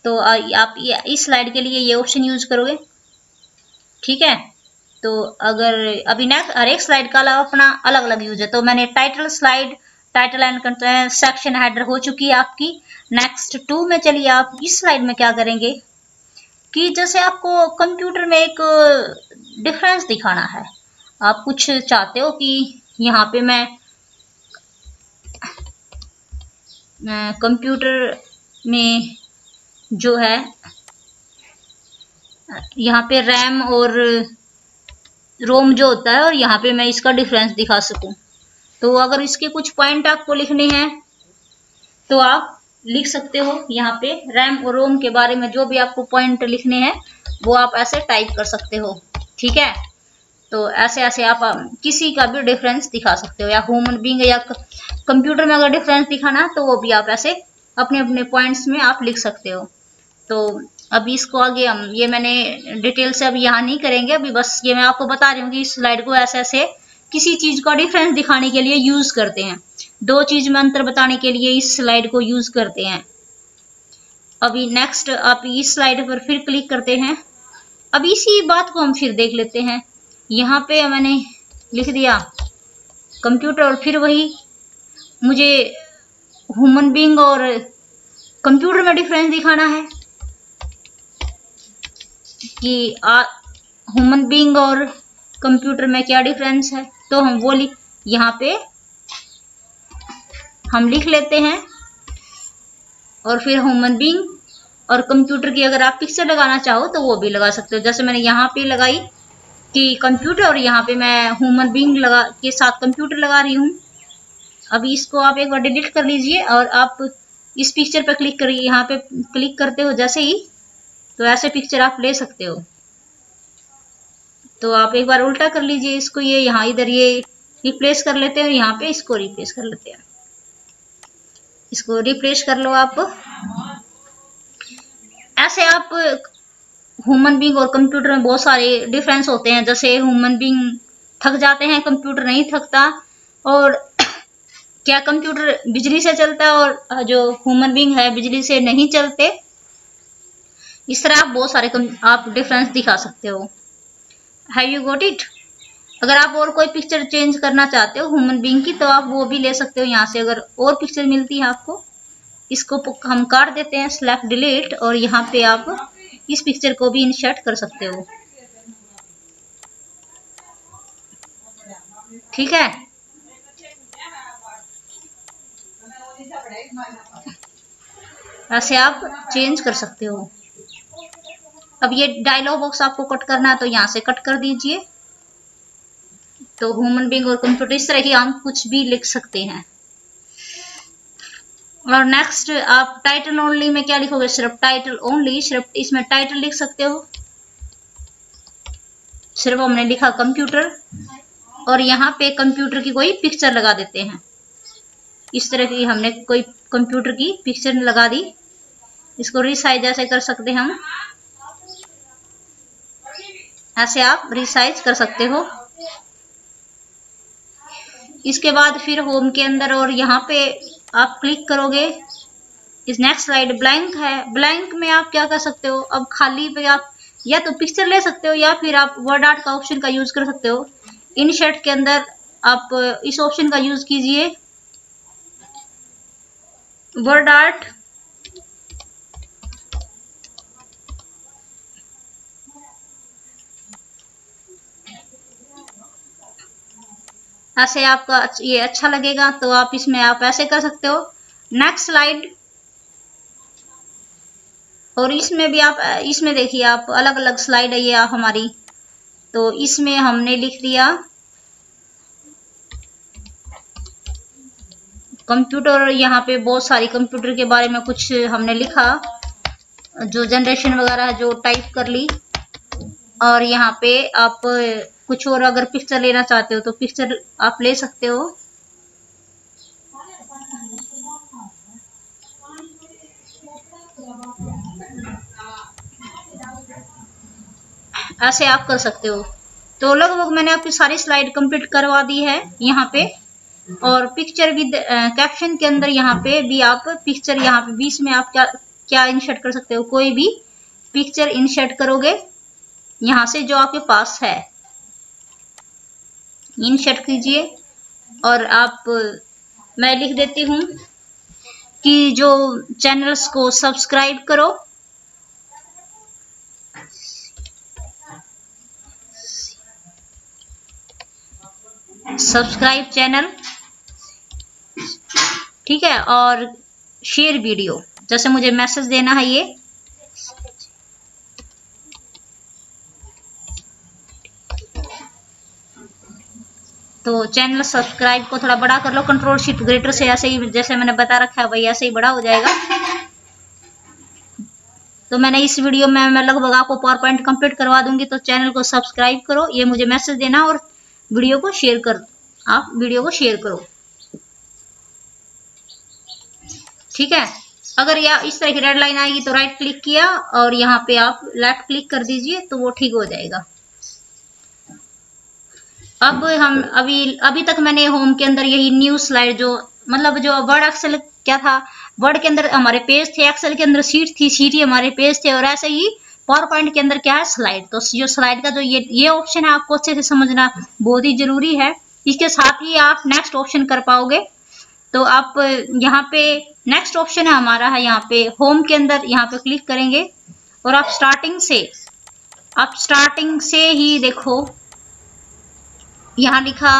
तो आप इस स्लाइड के लिए ये ऑप्शन यूज करोगे, ठीक है। तो अगर अभी नेक्स्ट हर एक स्लाइड का अपना अलग अलग यूज है। तो मैंने title slide, title and section header हो चुकी है आपकी। नेक्स्ट 2 में चलिए आप इस स्लाइड में क्या करेंगे कि जैसे आपको कंप्यूटर में एक डिफरेंस दिखाना है, आप कुछ चाहते हो कि यहाँ पे मैं कंप्यूटर में जो है यहाँ पे रैम और रोम जो होता है और यहाँ पे मैं इसका डिफरेंस दिखा सकूं। तो अगर इसके कुछ पॉइंट आपको लिखने हैं तो आप लिख सकते हो यहाँ पे रैम और रोम के बारे में जो भी आपको पॉइंट लिखने हैं वो आप ऐसे टाइप कर सकते हो, ठीक है। तो ऐसे ऐसे आप किसी का भी डिफरेंस दिखा सकते हो, या ह्यूमन बीइंग या कंप्यूटर में अगर डिफरेंस दिखाना तो वो भी आप ऐसे अपने अपने पॉइंट्स में आप लिख सकते हो। तो अभी इसको आगे हम ये मैंने डिटेल से अभी यहाँ नहीं करेंगे, अभी बस ये मैं आपको बता रही हूँ कि इस स्लाइड को ऐसे ऐसे किसी चीज का डिफरेंस दिखाने के लिए यूज करते हैं। 2 चीज में अंतर बताने के लिए इस स्लाइड को यूज करते हैं। अभी नेक्स्ट आप इस स्लाइड पर फिर क्लिक करते हैं। अब इसी बात को हम फिर देख लेते हैं। यहाँ पे मैंने लिख दिया कंप्यूटर और फिर वही मुझे ह्यूमन बीइंग और कंप्यूटर में डिफरेंस दिखाना है कि ह्यूमन बीइंग और कंप्यूटर में क्या डिफरेंस है। तो हम वो यहाँ पे हम लिख लेते हैं और फिर ह्यूमन बीइंग और कंप्यूटर की अगर आप पिक्चर लगाना चाहो तो वो भी लगा सकते हो। जैसे मैंने यहाँ पे लगाई कि कंप्यूटर और यहाँ पे मैं ह्यूमन बीइंग लगा के साथ कंप्यूटर लगा रही हूँ। अभी इसको आप एक बार डिलीट कर लीजिए और आप इस पिक्चर पर क्लिक करिए। यहाँ पे क्लिक करते हो जैसे ही तो ऐसे पिक्चर आप ले सकते हो। तो आप एक बार उल्टा कर लीजिए इसको, ये यहाँ इधर ये रिप्लेस कर लेते हैं और यहाँ पे इसको रिप्लेस कर लेते हैं। इसको रिप्लेस कर लो आप। ऐसे आप ह्यूमन बीइंग और कंप्यूटर में बहुत सारे डिफरेंस होते हैं। जैसे ह्यूमन बीइंग थक जाते हैं, कंप्यूटर नहीं थकता। और क्या कंप्यूटर बिजली से चलता है और जो ह्यूमन बीइंग है बिजली से नहीं चलते। इस तरह आप बहुत सारे आप डिफरेंस दिखा सकते हो। Have you got it? अगर आप और कोई पिक्चर चेंज करना चाहते हो ह्यूमन बीइंग की तो आप वो भी ले सकते हो यहाँ से। अगर और पिक्चर मिलती है आपको, इसको हम काट देते हैं, सेलेक्ट डिलीट, और यहाँ पे आप इस पिक्चर को भी इंसर्ट कर सकते हो, ठीक है। ऐसे आप चेंज कर सकते हो। अब ये डायलॉग बॉक्स आपको कट करना है तो यहाँ से कट कर दीजिए। तो ह्यूमन बीइंग और कंप्यूटर इस तरह की हम कुछ भी लिख सकते हैं। और नेक्स्ट आप टाइटल ओनली में क्या लिखोगे? सिर्फ टाइटल ओनली, सिर्फ इसमें टाइटल लिख सकते हो। सिर्फ हमने लिखा कंप्यूटर और यहाँ पे कंप्यूटर की कोई पिक्चर लगा देते हैं। इस तरह की हमने कोई कंप्यूटर की पिक्चर लगा दी। इसको रिसाइज ऐसे कर सकते हैं हम, ऐसे आप रिसाइज कर सकते हो। इसके बाद फिर होम के अंदर और यहाँ पे आप क्लिक करोगे। इस नेक्स्ट स्लाइड ब्लैंक है, ब्लैंक में आप क्या कर सकते हो? अब खाली पे आप या तो पिक्चर ले सकते हो या फिर आप वर्ड आर्ट का ऑप्शन का यूज कर सकते हो। इनशर्ट के अंदर आप इस ऑप्शन का यूज कीजिए, वर्ड आर्ट। ऐसे आपका ये अच्छा लगेगा तो आप इसमें आप ऐसे कर सकते हो। Next slide. और इसमें भी आप इसमें देखिए आप अलग अलग स्लाइड है ये हमारी। तो इसमें हमने लिख दिया कंप्यूटर। यहाँ पे बहुत सारी कंप्यूटर के बारे में कुछ हमने लिखा जो जनरेशन वगैरह जो टाइप कर ली। और यहाँ पे आप कुछ और अगर पिक्चर लेना चाहते हो तो पिक्चर आप ले सकते हो। ऐसे आप कर सकते हो। तो लगभग मैंने आपकी सारी स्लाइड कंप्लीट करवा दी है यहाँ पे। और पिक्चर विद कैप्शन के अंदर यहाँ पे भी आप पिक्चर यहाँ पे बीच में आप क्या इंसर्ट कर सकते हो, कोई भी पिक्चर इंसर्ट करोगे यहाँ से जो आपके पास है, इंसर्ट कीजिए। और आप मैं लिख देती हूँ कि जो चैनल्स को सब्सक्राइब करो, सब्सक्राइब चैनल, ठीक है। और शेयर वीडियो, जैसे मुझे मैसेज देना है ये, तो चैनल सब्सक्राइब को थोड़ा बड़ा कर लो, कंट्रोल शिफ्ट ग्रेटर से, ऐसे ही जैसे मैंने बता रखा है वही ऐसे ही बड़ा हो जाएगा। तो मैंने इस वीडियो में मैं लगभग आपको पावर पॉइंट कंप्लीट करवा दूंगी। तो चैनल को सब्सक्राइब करो, ये मुझे मैसेज देना, और वीडियो को शेयर कर, आप वीडियो को शेयर करो, ठीक है। अगर या इस तरह की रेड लाइन आएगी तो राइट क्लिक किया और यहाँ पे आप लेफ्ट क्लिक कर दीजिए तो वो ठीक हो जाएगा। अब हम अभी तक मैंने होम के अंदर यही न्यू स्लाइड, जो मतलब जो वर्ड एक्सेल क्या था, वर्ड के अंदर हमारे पेज थे, एक्सेल के अंदर सीट थी, सीट ही हमारे पेज थे, और ऐसे ही पावर पॉइंट के अंदर क्या है, स्लाइड। तो जो स्लाइड का जो ये ऑप्शन है आपको अच्छे से समझना बहुत ही जरूरी है। इसके साथ ही आप नेक्स्ट ऑप्शन कर पाओगे। तो आप यहाँ पे नेक्स्ट ऑप्शन है हमारा है यहाँ पे होम के अंदर, यहाँ पे क्लिक करेंगे और आप स्टार्टिंग से ही देखो यहाँ लिखा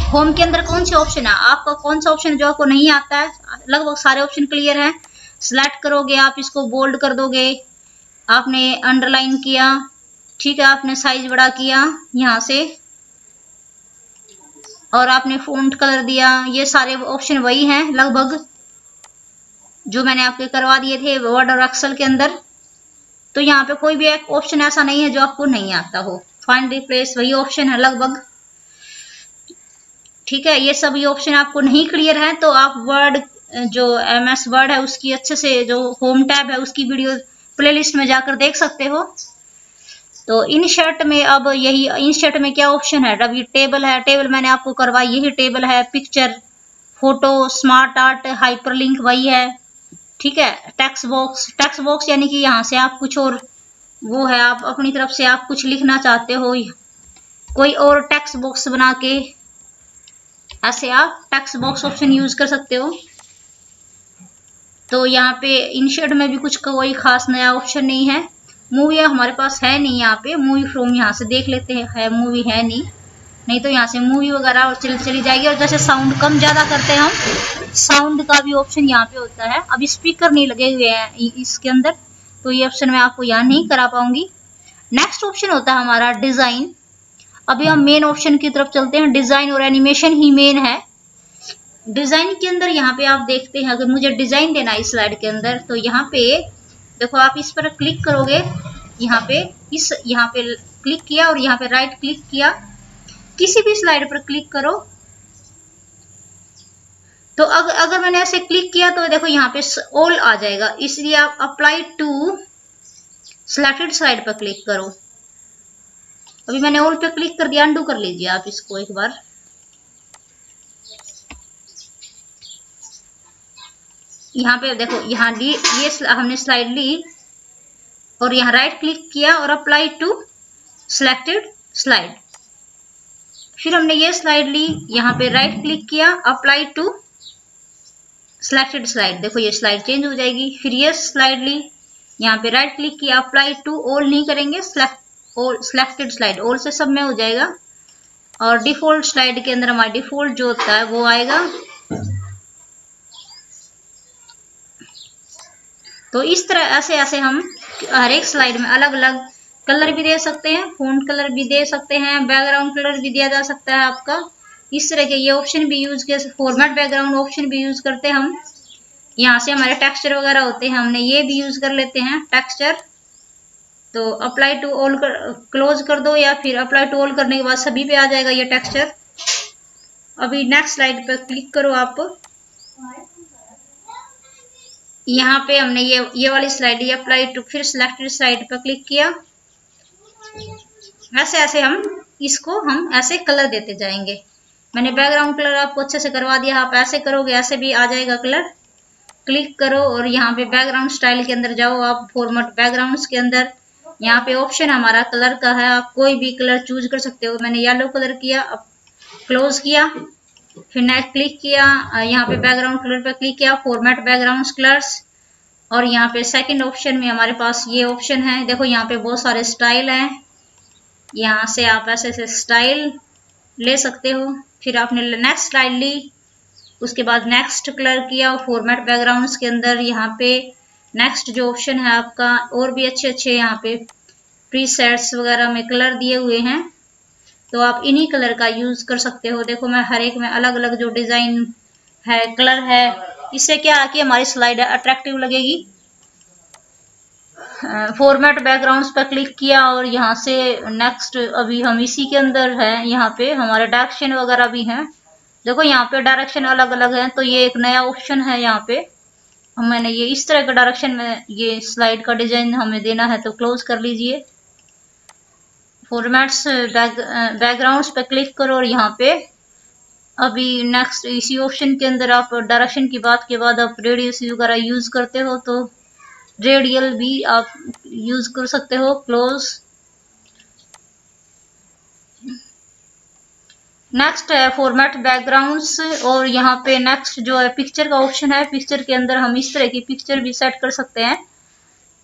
होम के अंदर कौन से ऑप्शन है, आपका कौन सा ऑप्शन जो आपको नहीं आता है। लगभग सारे ऑप्शन क्लियर हैं। सिलेक्ट करोगे आप, इसको बोल्ड कर दोगे, आपने अंडरलाइन किया, ठीक है, आपने साइज बड़ा किया यहाँ से, और आपने फॉन्ट कलर दिया। ये सारे ऑप्शन वही हैं लगभग जो मैंने आपके करवा दिए थे वर्ड और एक्सेल के अंदर। तो यहाँ पे कोई भी एक ऑप्शन ऐसा नहीं है जो आपको नहीं आता हो। फाइंड रिप्लेस वही ऑप्शन है लगभग, ठीक है। ये सभी ऑप्शन आपको नहीं क्लियर है तो आप वर्ड जो MS वर्ड है उसकी अच्छे से जो होम टैब है उसकी वीडियो प्लेलिस्ट में जाकर देख सकते हो। तो इंसर्ट में अब यही इंसर्ट में क्या ऑप्शन है, अभी टेबल है, टेबल मैंने आपको करवाई, यही टेबल है, picture, photo, smart art, hyperlink वही है, ठीक है। टेक्स्ट बॉक्स यानी कि यहाँ से आप कुछ और वो है, आप अपनी तरफ से आप कुछ लिखना चाहते हो, कोई और टेक्स्ट बॉक्स बना के ऐसे आप टेक्स्ट बॉक्स ऑप्शन यूज कर सकते हो। तो यहाँ पे इंसर्ट में भी कुछ कोई खास नया ऑप्शन नहीं है। मूवी हमारे पास है नहीं, यहाँ पे मूवी फ्रॉम यहाँ से देख लेते हैं, है मूवी है नहीं तो यहाँ से मूवी वगैरह और चली जाएगी। और जैसे साउंड कम ज्यादा करते हैं हम, साउंड का भी ऑप्शन यहाँ पे होता है। अब स्पीकर नहीं लगे हुए हैं इसके अंदर तो ये ऑप्शन मैं आपको यहाँ नहीं करा पाऊंगी। नेक्स्ट ऑप्शन होता है हमारा डिजाइन। अभी हम मेन ऑप्शन की तरफ चलते हैं। डिजाइन और एनिमेशन ही मेन है। डिजाइन के अंदर यहाँ पे आप देखते हैं, अगर मुझे डिजाइन देना है इस स्लाइड के अंदर तो यहाँ पे देखो, आप इस पर क्लिक करोगे, यहाँ पे क्लिक किया और यहाँ पे राइट क्लिक किया, किसी भी स्लाइड पर क्लिक करो। तो अगर मैंने ऐसे क्लिक किया तो देखो यहाँ पे ऑल आ जाएगा, इसलिए आप अप्लाई टू सिलेक्टेड स्लाइड पर क्लिक करो। अभी मैंने ऑल पे क्लिक कर दिया, अंडू कर लीजिए आप इसको एक बार। यहाँ पे देखो, यहाँ ली ये हमने स्लाइड ली और यहाँ राइट क्लिक किया और अप्लाई टू सिलेक्टेड स्लाइड। फिर हमने ये स्लाइड ली, यहाँ पे राइट क्लिक किया, अप्लाई टू सिलेक्टेड स्लाइड। देखो ये स्लाइड चेंज हो जाएगी। फिर ये स्लाइड ली, यहाँ पे राइट क्लिक किया, अप्लाई टू ऑल नहीं करेंगे, सिलेक्टेड स्लाइड, ऑल से सब में हो जाएगा। और डिफॉल्ट स्लाइड के अंदर हमारा डिफॉल्ट जो होता है वो आएगा। तो इस तरह ऐसे हम हर एक स्लाइड में अलग अलग कलर भी दे सकते हैं, फॉन्ट कलर भी दे सकते हैं, बैकग्राउंड कलर भी दिया जा सकता है आपका। इस तरह के ये ऑप्शन भी यूज किया, फॉर्मेट बैकग्राउंड ऑप्शन भी यूज करते हैं हम। यहाँ से हमारे टेक्सचर वगैरह होते हैं, हमने ये भी यूज कर लेते हैं टेक्सचर। तो अप्लाई टू ऑल क्लोज कर दो, या फिर अप्लाई टू ऑल करने के बाद सभी पे आ जाएगा ये टेक्सचर। अभी नेक्स्ट स्लाइड पर क्लिक करो आप। यहाँ पे हमने ये वाली स्लाइड, ये अप्लाई टू, फिर सिलेक्टेड स्लाइड पर क्लिक किया। ऐसे ऐसे हम इसको ऐसे कलर देते जाएंगे। मैंने बैकग्राउंड कलर आपको अच्छे से करवा दिया, आप ऐसे करोगे ऐसे भी आ जाएगा कलर। क्लिक करो और यहाँ पे बैकग्राउंड स्टाइल के अंदर जाओ आप, फॉर्मेट बैकग्राउंड्स के अंदर। यहाँ पे ऑप्शन हमारा कलर का है, आप कोई भी कलर चूज कर सकते हो। मैंने येलो कलर किया, अब क्लोज किया, फिर नेक्स्ट क्लिक किया। यहाँ पे बैकग्राउंड कलर पे क्लिक किया, फॉर्मेट बैकग्राउंड कलर्स। और यहाँ पे सेकंड ऑप्शन में हमारे पास ये ऑप्शन है। देखो यहाँ पे बहुत सारे स्टाइल हैं, यहाँ से आप ऐसे ऐसे स्टाइल ले सकते हो। फिर आपने नेक्स्ट स्टाइल ली, उसके बाद नेक्स्ट कलर किया फॉर्मेट बैकग्राउंड्स के अंदर। यहाँ पे नेक्स्ट जो ऑप्शन है आपका, और भी अच्छे अच्छे यहाँ पे प्रीसेट्स वगैरह में कलर दिए हुए हैं, तो आप इन्हीं कलर का यूज कर सकते हो। देखो मैं हर एक में अलग अलग जो डिजाइन है, कलर है, इससे क्या है कि हमारी स्लाइड अट्रैक्टिव लगेगी। फॉर्मेट बैकग्राउंड्स पर क्लिक किया और यहाँ से नेक्स्ट, अभी हम इसी के अंदर है। यहाँ पे हमारे डायरेक्शन वगैरह भी हैं। देखो यहाँ पे डायरेक्शन अलग अलग है, तो ये एक नया ऑप्शन है। यहाँ पे मैंने ये इस तरह का डायरेक्शन में ये स्लाइड का डिजाइन हमें देना है, तो क्लोज कर लीजिए। फॉर्मेट्स बैकग्राउंड्स पे क्लिक करो और यहाँ पे अभी नेक्स्ट इसी ऑप्शन के अंदर आप डायरेक्शन की बात के बाद आप रेडियस वगैरह यूज करते हो, तो रेडियल भी आप यूज कर सकते हो। क्लोज। नेक्स्ट है फॉर्मेट बैकग्राउंड्स, और यहाँ पे नेक्स्ट जो है पिक्चर का ऑप्शन है। पिक्चर के अंदर हम इस तरह की पिक्चर भी सेट कर सकते हैं,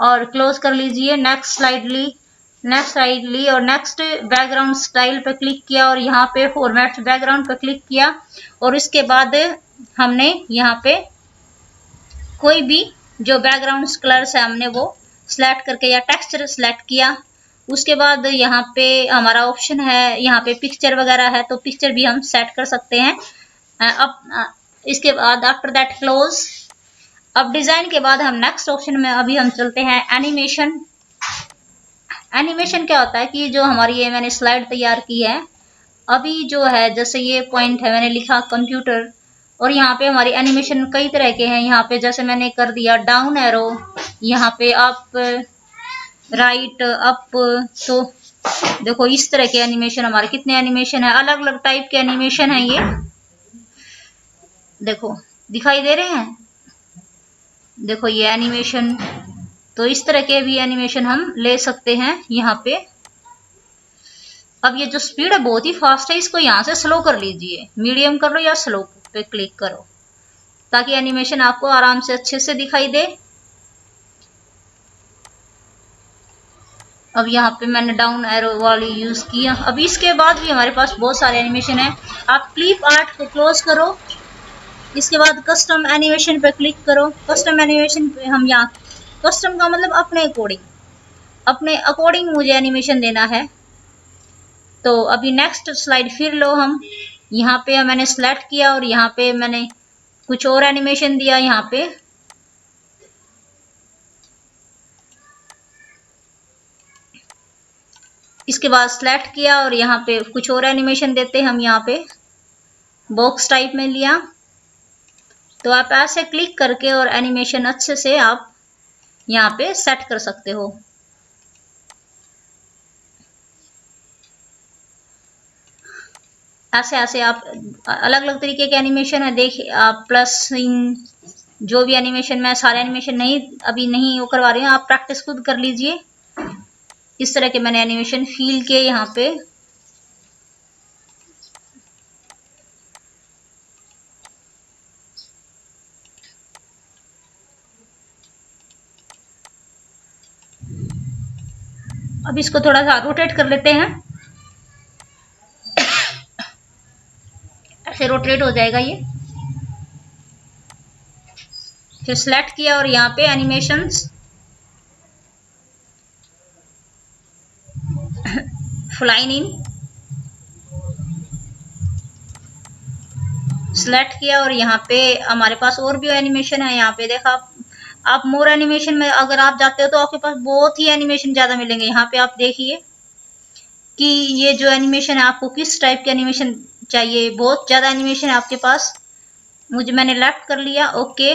और क्लोज कर लीजिए। नेक्स्ट स्लाइड ली और नेक्स्ट बैकग्राउंड स्टाइल पे क्लिक किया और यहाँ पे फॉर्मेट बैकग्राउंड पे क्लिक किया। और इसके बाद हमने यहाँ पे कोई भी जो बैकग्राउंड कलर्स है हमने वो सिलेक्ट करके या टेक्सचर सिलेक्ट किया। उसके बाद यहाँ पे हमारा ऑप्शन है, यहाँ पे पिक्चर वगैरह है, तो पिक्चर भी हम सेट कर सकते हैं। अब इसके बाद आफ्टर दैट क्लोज। अब डिजाइन के बाद हम नेक्स्ट ऑप्शन में अभी हम चलते हैं एनिमेशन। एनिमेशन क्या होता है कि जो हमारी ये मैंने स्लाइड तैयार की है, अभी जो है जैसे ये पॉइंट है, मैंने लिखा कंप्यूटर, और यहाँ पे हमारी एनिमेशन कई तरह के हैं। यहाँ पे जैसे मैंने कर दिया डाउन एरो, यहाँ पे अप, राइट, अप, तो देखो इस तरह के एनिमेशन हमारे कितने एनिमेशन है, अलग अलग टाइप के एनिमेशन है। ये देखो दिखाई दे रहे हैं, देखो ये एनिमेशन, तो इस तरह के भी एनिमेशन हम ले सकते हैं यहाँ पे। अब ये जो स्पीड है बहुत ही फास्ट है, इसको यहाँ से स्लो कर लीजिए, मीडियम कर लो या स्लो पे क्लिक करो, ताकि एनिमेशन आपको आराम से अच्छे से दिखाई दे। अब यहाँ पे मैंने डाउन एरो वाली यूज किया। अब इसके बाद भी हमारे पास बहुत सारे एनिमेशन है। आप क्लिप आर्ट को क्लोज करो, इसके बाद कस्टम एनिमेशन पे क्लिक करो। कस्टम एनिमेशन पे हम यहाँ, कस्टम का मतलब अपने अकॉर्डिंग मुझे एनिमेशन देना है। तो अभी नेक्स्ट स्लाइड फिर लो हम, यहाँ पे मैंने सेलेक्ट किया और यहाँ पे मैंने कुछ और एनिमेशन दिया। यहाँ पे इसके बाद सेलेक्ट किया और यहाँ पे कुछ और एनिमेशन देते हम, यहाँ पे बॉक्स टाइप में लिया। तो आप ऐसे क्लिक करके और एनिमेशन अच्छे से आप यहाँ पे सेट कर सकते हो। ऐसे ऐसे आप अलग अलग तरीके के एनिमेशन है, देखिए आप प्लस इन जो भी एनिमेशन, मैं सारे एनिमेशन अभी नहीं वो करवा रही हूँ, आप प्रैक्टिस खुद कर लीजिए। इस तरह के मैंने एनिमेशन फील किए यहाँ पे। अब इसको थोड़ा सा रोटेट कर लेते हैं, ऐसे रोटेट हो जाएगा ये। फिर सिलेक्ट किया और यहाँ पे एनिमेशंस, फ्लाइन इन, सिलेक्ट किया और यहाँ पे हमारे पास और भी एनिमेशन है। यहाँ पे देखा आप मोर एनिमेशन में अगर आप जाते हो तो आपके पास बहुत ही एनिमेशन ज्यादा मिलेंगे। यहाँ पे आप देखिए कि ये जो एनिमेशन है आपको किस टाइप के एनिमेशन चाहिए, बहुत ज्यादा एनिमेशन है आपके पास। मैंने लेफ्ट कर लिया, ओके।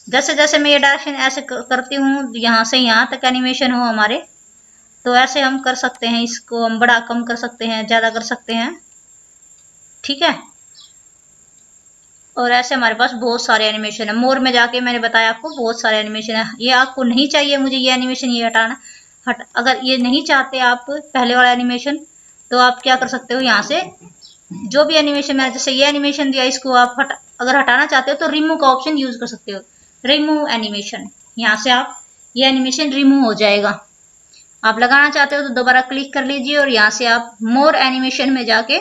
जैसे जैसे मैं ये डायरेक्शन ऐसे करती हूँ, यहाँ से यहाँ तक एनिमेशन हो हमारे, तो ऐसे हम कर सकते हैं। इसको हम बड़ा कम कर सकते हैं, ज्यादा कर सकते हैं, ठीक है। और ऐसे हमारे पास बहुत सारे एनिमेशन है। मोर में जाके मैंने बताया आपको बहुत सारे एनिमेशन है। ये आपको नहीं चाहिए मुझे ये एनिमेशन, ये हटाना अगर ये नहीं चाहते आप पहले वाला एनिमेशन, तो आप क्या कर सकते हो, यहाँ से जो भी एनिमेशन मैंने जैसे ये एनिमेशन दिया, इसको आप अगर हटाना चाहते हो तो रिमूव का ऑप्शन यूज कर सकते हो, रिमूव एनिमेशन। यहाँ से आप ये एनिमेशन रिमूव हो जाएगा। आप लगाना चाहते हो तो दोबारा क्लिक कर लीजिए और यहाँ से आप मोर एनिमेशन में जाके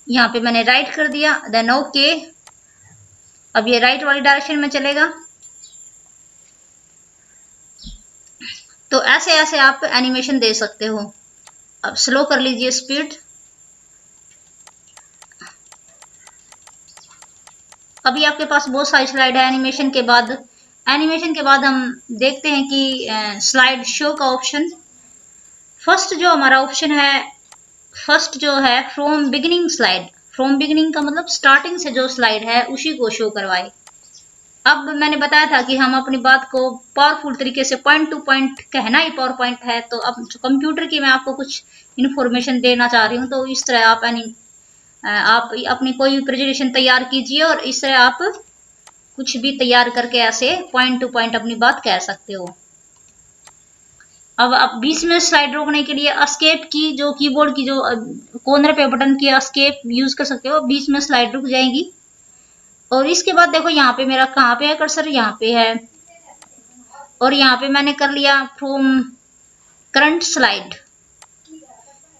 यहाँ पे मैंने राइट कर दिया, देन ओके। अब ये राइट वाली डायरेक्शन में चलेगा। तो ऐसे ऐसे आप एनिमेशन दे सकते हो। अब स्लो कर लीजिए स्पीड। अभी आपके पास बहुत सारी स्लाइड है। एनिमेशन के बाद हम देखते हैं कि स्लाइड शो का ऑप्शन। फर्स्ट जो हमारा ऑप्शन है, फर्स्ट जो है from beginning slide. From beginning का मतलब स्टार्टिंग से जो स्लाइड है उसी को शो करवाए। अब मैंने बताया था कि हम अपनी बात को पावरफुल तरीके से पॉइंट टू पॉइंट कहना ही पावर पॉइंट है। तो अब कंप्यूटर की मैं आपको कुछ इन्फॉर्मेशन देना चाह रही हूँ, तो इस तरह आप अपनी कोई भी प्रेजेंटेशन तैयार कीजिए और इस तरह आप कुछ भी तैयार करके ऐसे पॉइंट टू पॉइंट अपनी बात कह सकते हो। अब आप बीच में स्लाइड रोकने के लिए एस्केप की, जो कीबोर्ड की जो कॉर्नर पे बटन की एस्केप यूज कर सकते हो, बीच में स्लाइड रुक जाएगी। और इसके बाद देखो यहाँ पे मेरा कहाँ पे है कर्सर, यहाँ पे है। और यहाँ पे मैंने कर लिया फ्रॉम करंट स्लाइड।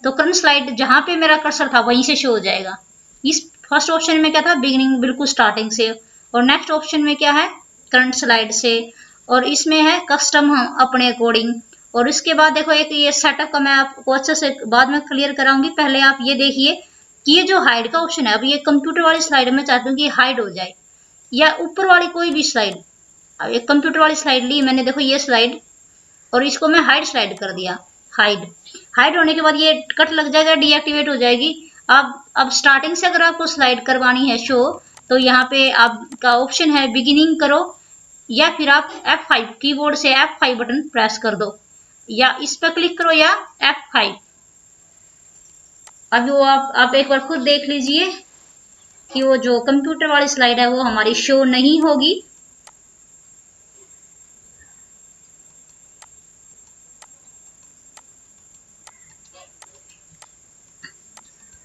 तो करंट स्लाइड जहां पे मेरा कर्सर था वहीं से शो हो जाएगा। इस फर्स्ट ऑप्शन में क्या था, बिगिनिंग बिल्कुल स्टार्टिंग से, और नेक्स्ट ऑप्शन में क्या है, करंट स्लाइड से, और इसमें है कस्टम हम अपने अकॉर्डिंग। और इसके बाद देखो एक ये सेटअप का मैं आपको अच्छे से बाद में क्लियर कराऊंगी। पहले आप ये देखिए कि ये जो हाइड का ऑप्शन है, अब ये कंप्यूटर वाली स्लाइड में चाहती हूँ कि हाइड हो जाए, या ऊपर वाली कोई भी स्लाइड। अब एक कंप्यूटर वाली स्लाइड ली मैंने, देखो ये स्लाइड, और इसको मैं हाइड स्लाइड कर दिया। हाइड होने के बाद ये कट लग जाएगा, डीएक्टिवेट हो जाएगी। अब स्टार्टिंग से अगर आपको स्लाइड करवानी है शो, तो यहाँ पे आपका ऑप्शन है बिगिनिंग करो, या फिर आप F5 कीबोर्ड से F5 बटन प्रेस कर दो, या इस पर क्लिक करो, या F5। अब वो आप एक बार खुद देख लीजिए कि वो जो कंप्यूटर वाली स्लाइड है वो हमारी शो नहीं होगी।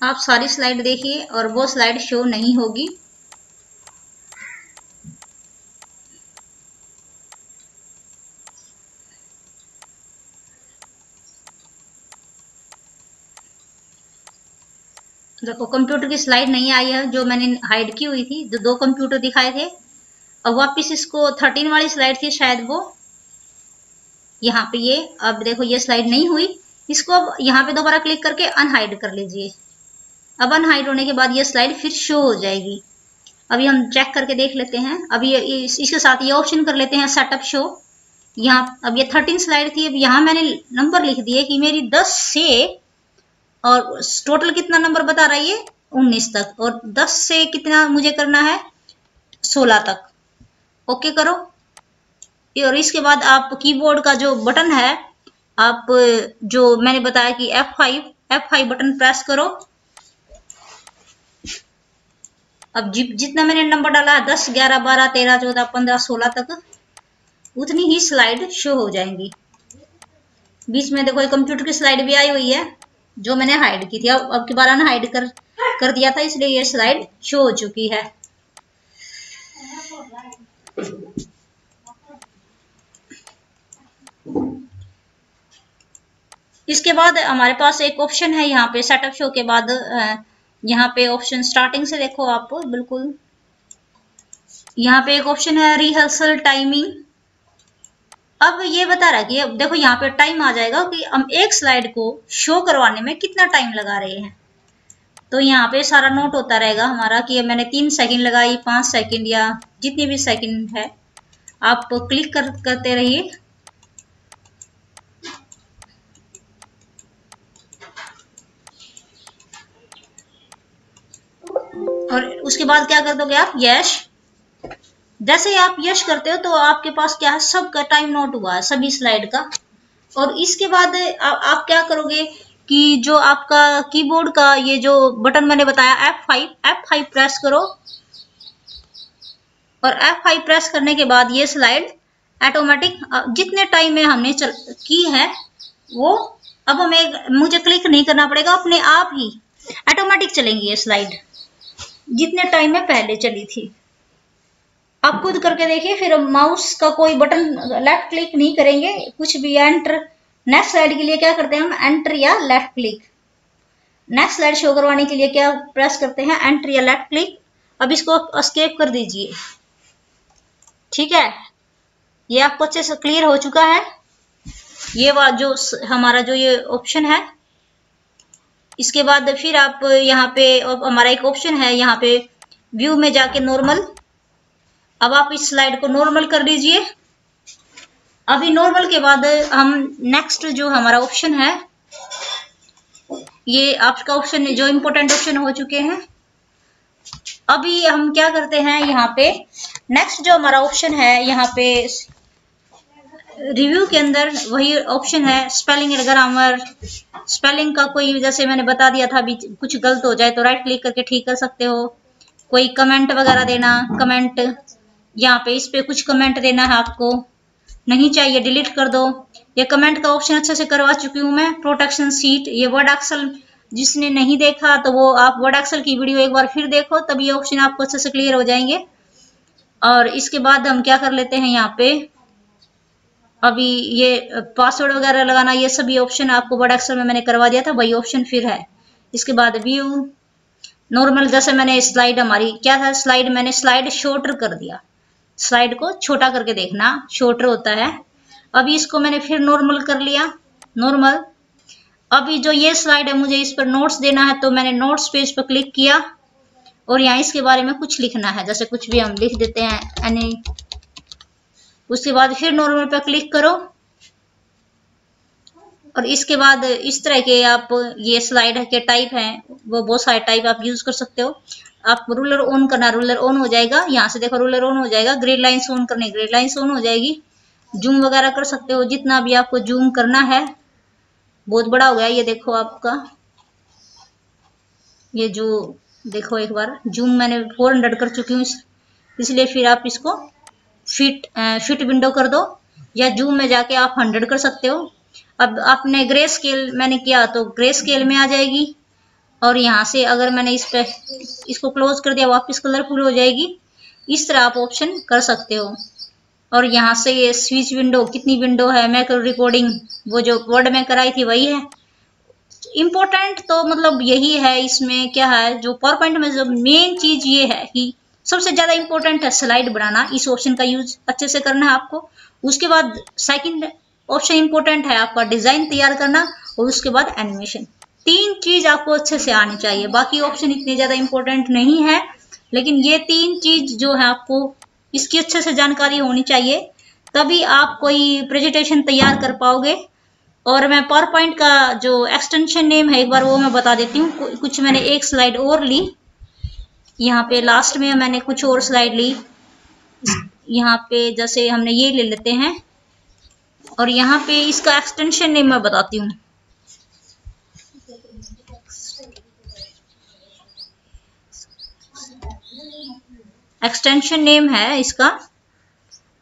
आप सारी स्लाइड देखिए और वो स्लाइड शो नहीं होगी। देखो कंप्यूटर की स्लाइड नहीं आई है जो मैंने हाइड की हुई थी, जो दो कंप्यूटर दिखाए थे। अब वापिस इसको 13 वाली स्लाइड थी शायद वो, यहाँ पे ये, अब देखो ये स्लाइड नहीं हुई। इसको अब यहाँ पे दोबारा क्लिक करके अनहाइड कर लीजिए। अब अनहाइड होने के बाद ये स्लाइड फिर शो हो जाएगी। अभी हम चेक करके देख लेते हैं। अभी इसके साथ ये ऑप्शन कर लेते हैं सेटअप शो। यहाँ अब ये 13 स्लाइड थी, अब यहाँ मैंने नंबर लिख दिए कि मेरी 10 से, और टोटल कितना नंबर बता रहा है ये 19 तक, और 10 से कितना मुझे करना है 16 तक। ओके करो। और इसके बाद आप कीबोर्ड का जो बटन है, आप जो मैंने बताया कि F5 बटन प्रेस करो। अब जितना मैंने नंबर डाला है 10, 11, 12, 13, 14, 15, 16 तक, उतनी ही स्लाइड शो हो जाएंगी। बीच में देखो कंप्यूटर की स्लाइड भी आई हुई है जो मैंने हाइड की थी। अब की बार अनहाइड कर दिया था, इसलिए ये स्लाइड शो हो चुकी है। इसके बाद हमारे पास एक ऑप्शन है यहाँ पे सेटअप शो के बाद, यहाँ पे ऑप्शन स्टार्टिंग से देखो आप बिल्कुल, यहाँ पे एक ऑप्शन है रिहर्सल टाइमिंग। अब ये बता रहा है कि अब देखो यहाँ पे टाइम आ जाएगा कि हम एक स्लाइड को शो करवाने में कितना टाइम लगा रहे हैं। तो यहाँ पे सारा नोट होता रहेगा हमारा कि मैंने 3 सेकंड लगाई, 5 सेकंड या जितनी भी सेकंड है। आप क्लिक करते रहिए। और उसके बाद क्या कर दोगे आप, यश। जैसे ही आप यश करते हो तो आपके पास क्या है, सबका टाइम नोट हुआ है, सभी स्लाइड का। और इसके बाद आप क्या करोगे कि जो आपका कीबोर्ड का ये जो बटन मैंने बताया F5 प्रेस करो। और F5 प्रेस करने के बाद ये स्लाइड ऑटोमेटिक जितने टाइम में हमने की है वो अब मुझे क्लिक नहीं करना पड़ेगा, अपने आप ही ऑटोमेटिक चलेंगी ये स्लाइड जितने टाइम में पहले चली थी। आप खुद करके देखिए, फिर माउस का कोई बटन लेफ्ट क्लिक नहीं करेंगे, कुछ भी एंटर। नेक्स्ट स्लाइड के लिए क्या करते हैं हम, एंटर या left click. Next slide show करवाने के लिए क्या प्रेस करते हैं, एंटर या लेफ्ट क्लिक। अब इसको एस्केप कर दीजिए। ठीक है, ये आपको अच्छे से क्लियर हो चुका है। ये जो हमारा जो ये ऑप्शन है, इसके बाद फिर आप यहाँ पे हमारा एक ऑप्शन है यहाँ पे व्यू में जाके नॉर्मल। अब आप इस स्लाइड को नॉर्मल कर लीजिए। अभी नॉर्मल के बाद हम नेक्स्ट जो हमारा ऑप्शन है, ये आपका ऑप्शन जो इम्पोर्टेंट ऑप्शन हो चुके हैं। अभी हम क्या करते हैं, यहाँ पे नेक्स्ट जो हमारा ऑप्शन है, यहाँ पे रिव्यू के अंदर वही ऑप्शन है स्पेलिंग एंड ग्रामर। स्पेलिंग का कोई, जैसे मैंने बता दिया था, अभी कुछ गलत हो जाए तो राइट क्लिक करके ठीक कर सकते हो। कोई कमेंट वगैरह देना, कमेंट यहाँ पे इस पे कुछ कमेंट देना है आपको, नहीं चाहिए डिलीट कर दो। ये कमेंट का ऑप्शन अच्छे से करवा चुकी हूँ मैं। प्रोटेक्शन सीट, ये वर्ड एक्सेल जिसने नहीं देखा तो वो आप वर्ड एक्सेल की वीडियो एक बार फिर देखो, तब ये ऑप्शन आपको अच्छे से क्लियर हो जाएंगे। और इसके बाद हम क्या कर लेते हैं, यहाँ पे अभी ये पासवर्ड वगैरह लगाना, ये सभी ऑप्शन आपको वर्ड एक्सेल में मैंने करवा दिया था, वही ऑप्शन फिर है। इसके बाद व्यू नॉर्मल, जैसे मैंने स्लाइड हमारी क्या था, मैंने स्लाइड शॉर्टर कर दिया। स्लाइड को छोटा करके देखना, शॉर्टर होता है। अभी इसको मैंने फिर नॉर्मल कर लिया, नॉर्मल। अभी जो ये स्लाइड है, मुझे इस पर नोट्स देना है, तो मैंने नोट्स पेज पर क्लिक किया और यहाँ इसके बारे में कुछ लिखना है, जैसे कुछ भी हम लिख देते हैं एनी। उसके बाद फिर नॉर्मल पर क्लिक करो और इसके बाद इस तरह के आप ये स्लाइड के टाइप हैं, वो बहुत सारे टाइप आप यूज कर सकते हो। आप रूलर ऑन करना, रूलर ऑन हो जाएगा, यहाँ से देखो रूलर ऑन हो जाएगा। ग्रिड लाइन्स ऑन करनी, ग्रिड लाइन्स ऑन हो जाएगी। जूम वगैरह कर सकते हो, जितना भी आपको जूम करना है। बहुत बड़ा हो गया ये, देखो आपका ये जो देखो, एक बार जूम मैंने 400 कर चुकी हूँ, इसलिए फिर आप इसको फिट विंडो कर दो, या जूम में जाके आप 100 कर सकते हो। अब आपने ग्रे स्केल मैंने किया तो ग्रे स्केल में आ जाएगी। और यहाँ से अगर मैंने इसको क्लोज कर दिया, वापस कलरफुल हो जाएगी। इस तरह आप ऑप्शन कर सकते हो। और यहाँ से ये स्विच विंडो, कितनी विंडो है, मैक्रो रिकॉर्डिंग, वो जो वर्ड में कराई थी वही है। इम्पोर्टेंट तो मतलब यही है, इसमें क्या है, जो पावर पॉइंट में जो मेन चीज ये है कि सबसे ज्यादा इम्पोर्टेंट है स्लाइड बनाना। इस ऑप्शन का यूज अच्छे से करना है आपको। उसके बाद सेकंड ऑप्शन इम्पोर्टेंट है आपका डिजाइन तैयार करना, और उसके बाद एनिमेशन। 3 चीज आपको अच्छे से आनी चाहिए। बाकी ऑप्शन इतने ज्यादा इम्पोर्टेंट नहीं है, लेकिन ये 3 चीज जो है आपको इसकी अच्छे से जानकारी होनी चाहिए, तभी आप कोई प्रेजेंटेशन तैयार कर पाओगे। और मैं पावर पॉइंट का जो एक्सटेंशन नेम है, एक बार वो मैं बता देती हूँ। कुछ मैंने एक स्लाइड और ली, यहाँ पे लास्ट में मैंने कुछ और स्लाइड ली। यहाँ पे जैसे हमने ये ले लेते हैं, और यहाँ पे इसका एक्सटेंशन नेम मैं बताती हूँ। एक्सटेंशन नेम है इसका,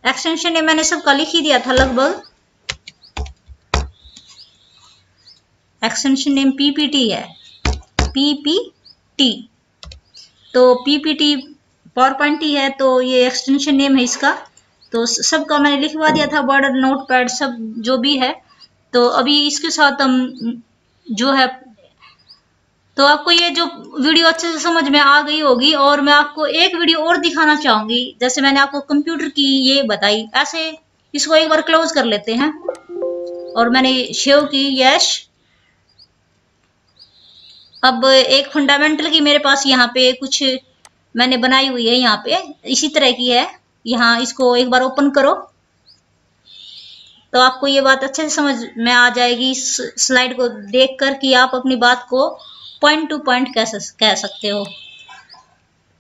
एक्सटेंशन नेम मैंने सबका लिख ही दिया था लगभग। एक्सटेंशन नेम पीपीटी है, पीपीटी। तो पीपीटी पावर पॉइंट ही है, तो ये एक्सटेंशन नेम है इसका। तो सबका मैंने लिखवा दिया था, वर्ड, नोटपैड, सब जो भी है। तो अभी इसके साथ हम जो है, तो आपको ये जो वीडियो अच्छे से समझ में आ गई होगी। और मैं आपको एक वीडियो और दिखाना चाहूंगी, जैसे मैंने आपको कंप्यूटर की ये बताई, ऐसे इसको एक बार क्लोज कर लेते हैं और मैंने सेव की, यस। अब एक फंडामेंटल की मेरे पास यहाँ पे कुछ मैंने बनाई हुई है, यहाँ पे इसी तरह की है। यहाँ इसको एक बार ओपन करो तो आपको ये बात अच्छे से समझ में आ जाएगी इस स्लाइड को देखकर कि आप अपनी बात को पॉइंट टू पॉइंट कैसे कह सकते हो।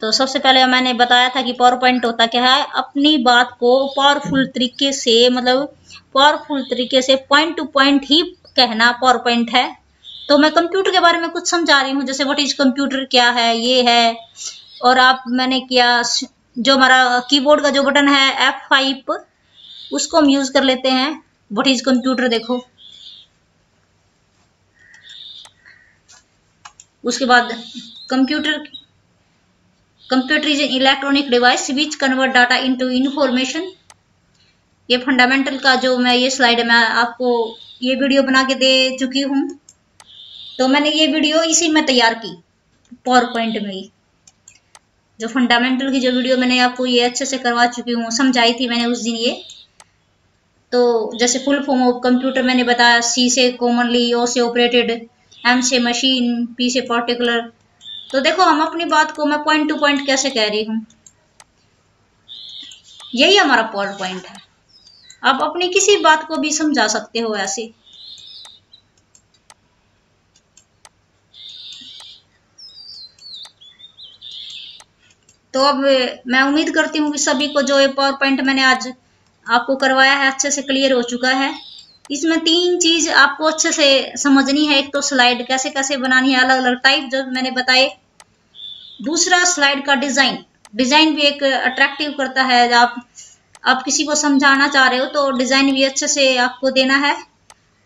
तो सबसे पहले मैंने बताया था कि पावर पॉइंट होता क्या है, अपनी बात को पावरफुल तरीके से, मतलब पावरफुल तरीके से पॉइंट टू पॉइंट ही कहना पावर पॉइंट है। तो मैं कंप्यूटर के बारे में कुछ समझा रही हूँ, जैसे व्हाट इज कंप्यूटर, क्या है, ये है। और आप मैंने किया जो हमारा कीबोर्ड का जो बटन है F5 उसको हम यूज कर लेते हैं। व्हाट इज कंप्यूटर देखो। उसके बाद computer is an electronic device which convert data into information. ये फंडामेंटल का जो मैं ये स्लाइड है मैं आपको ये वीडियो बना के दे चुकी हूँ। तो मैंने ये वीडियो इसी में तैयार की, पावर पॉइंट में ही। जो फंडामेंटल की जो वीडियो मैंने आपको ये अच्छे से करवा चुकी हूँ, समझाई थी मैंने उस दिन ये। तो जैसे फुल फॉर्म ऑफ कंप्यूटर मैंने बताया, C से कॉमनली, O से ऑपरेटेड, M से मशीन, P से पर्टिकुलर। तो देखो हम अपनी बात को मैं पॉइंट टू पॉइंट कैसे कह रही हूँ, यही हमारा पावर पॉइंट है। आप अपनी किसी बात को भी समझा सकते हो ऐसे। तो अब मैं उम्मीद करती हूँ कि सभी को जो ये पावर पॉइंट मैंने आज आपको करवाया है अच्छे से क्लियर हो चुका है। इसमें 3 चीज आपको अच्छे से समझनी है। एक तो स्लाइड कैसे कैसे बनानी है, अलग अलग टाइप जो मैंने बताए। दूसरा स्लाइड का डिजाइन भी एक अट्रैक्टिव करता है। आप किसी को समझाना चाह रहे हो तो डिजाइन भी अच्छे से आपको देना है।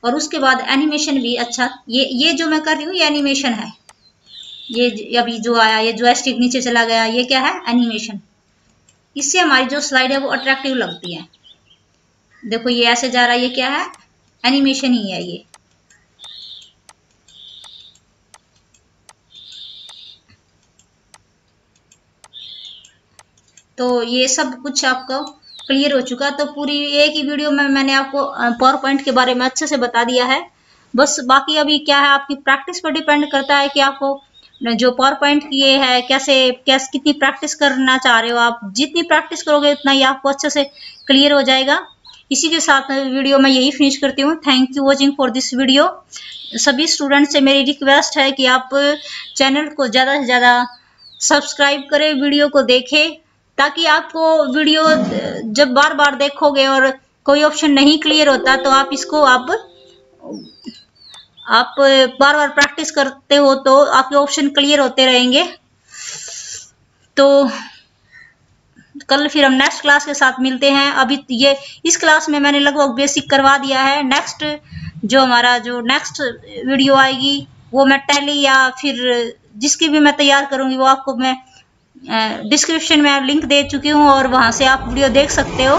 और उसके बाद एनिमेशन भी अच्छा, ये जो मैं कर रही हूँ ये एनिमेशन है। ये अभी जो आया, ये जॉयस्टिक नीचे चला गया, ये क्या है, एनिमेशन। इससे हमारी जो स्लाइड है वो अट्रैक्टिव लगती है। देखो ये ऐसे जा रहा है, ये क्या है, एनिमेशन ही है ये। तो ये सब कुछ आपको क्लियर हो चुका। तो पूरी एक ही वीडियो में मैंने आपको पावर पॉइंट के बारे में अच्छे से बता दिया है। बस बाकी अभी क्या है, आपकी प्रैक्टिस पर डिपेंड करता है कि आपको जो पावर पॉइंट की ये है कैसे कितनी प्रैक्टिस करना चाह रहे हो। आप जितनी प्रैक्टिस करोगे उतना ही आपको अच्छे से क्लियर हो जाएगा। इसी के साथ वीडियो मैं यही फिनिश करती हूँ। Thank you watching for this video. सभी स्टूडेंट से मेरी रिक्वेस्ट है कि आप चैनल को ज़्यादा से ज़्यादा सब्सक्राइब करें, वीडियो को देखें, ताकि आपको वीडियो जब बार बार देखोगे और कोई ऑप्शन नहीं क्लियर होता तो आप इसको आप बार बार प्रैक्टिस करते हो तो आपके ऑप्शन क्लियर होते रहेंगे। तो कल फिर हम नेक्स्ट क्लास के साथ मिलते हैं। अभी ये इस क्लास में मैंने लगभग बेसिक करवा दिया है। नेक्स्ट जो हमारा जो नेक्स्ट वीडियो आएगी वो मैं टैली या फिर जिसकी भी मैं तैयार करूंगी वो आपको मैं डिस्क्रिप्शन में लिंक दे चुकी हूँ और वहां से आप वीडियो देख सकते हो।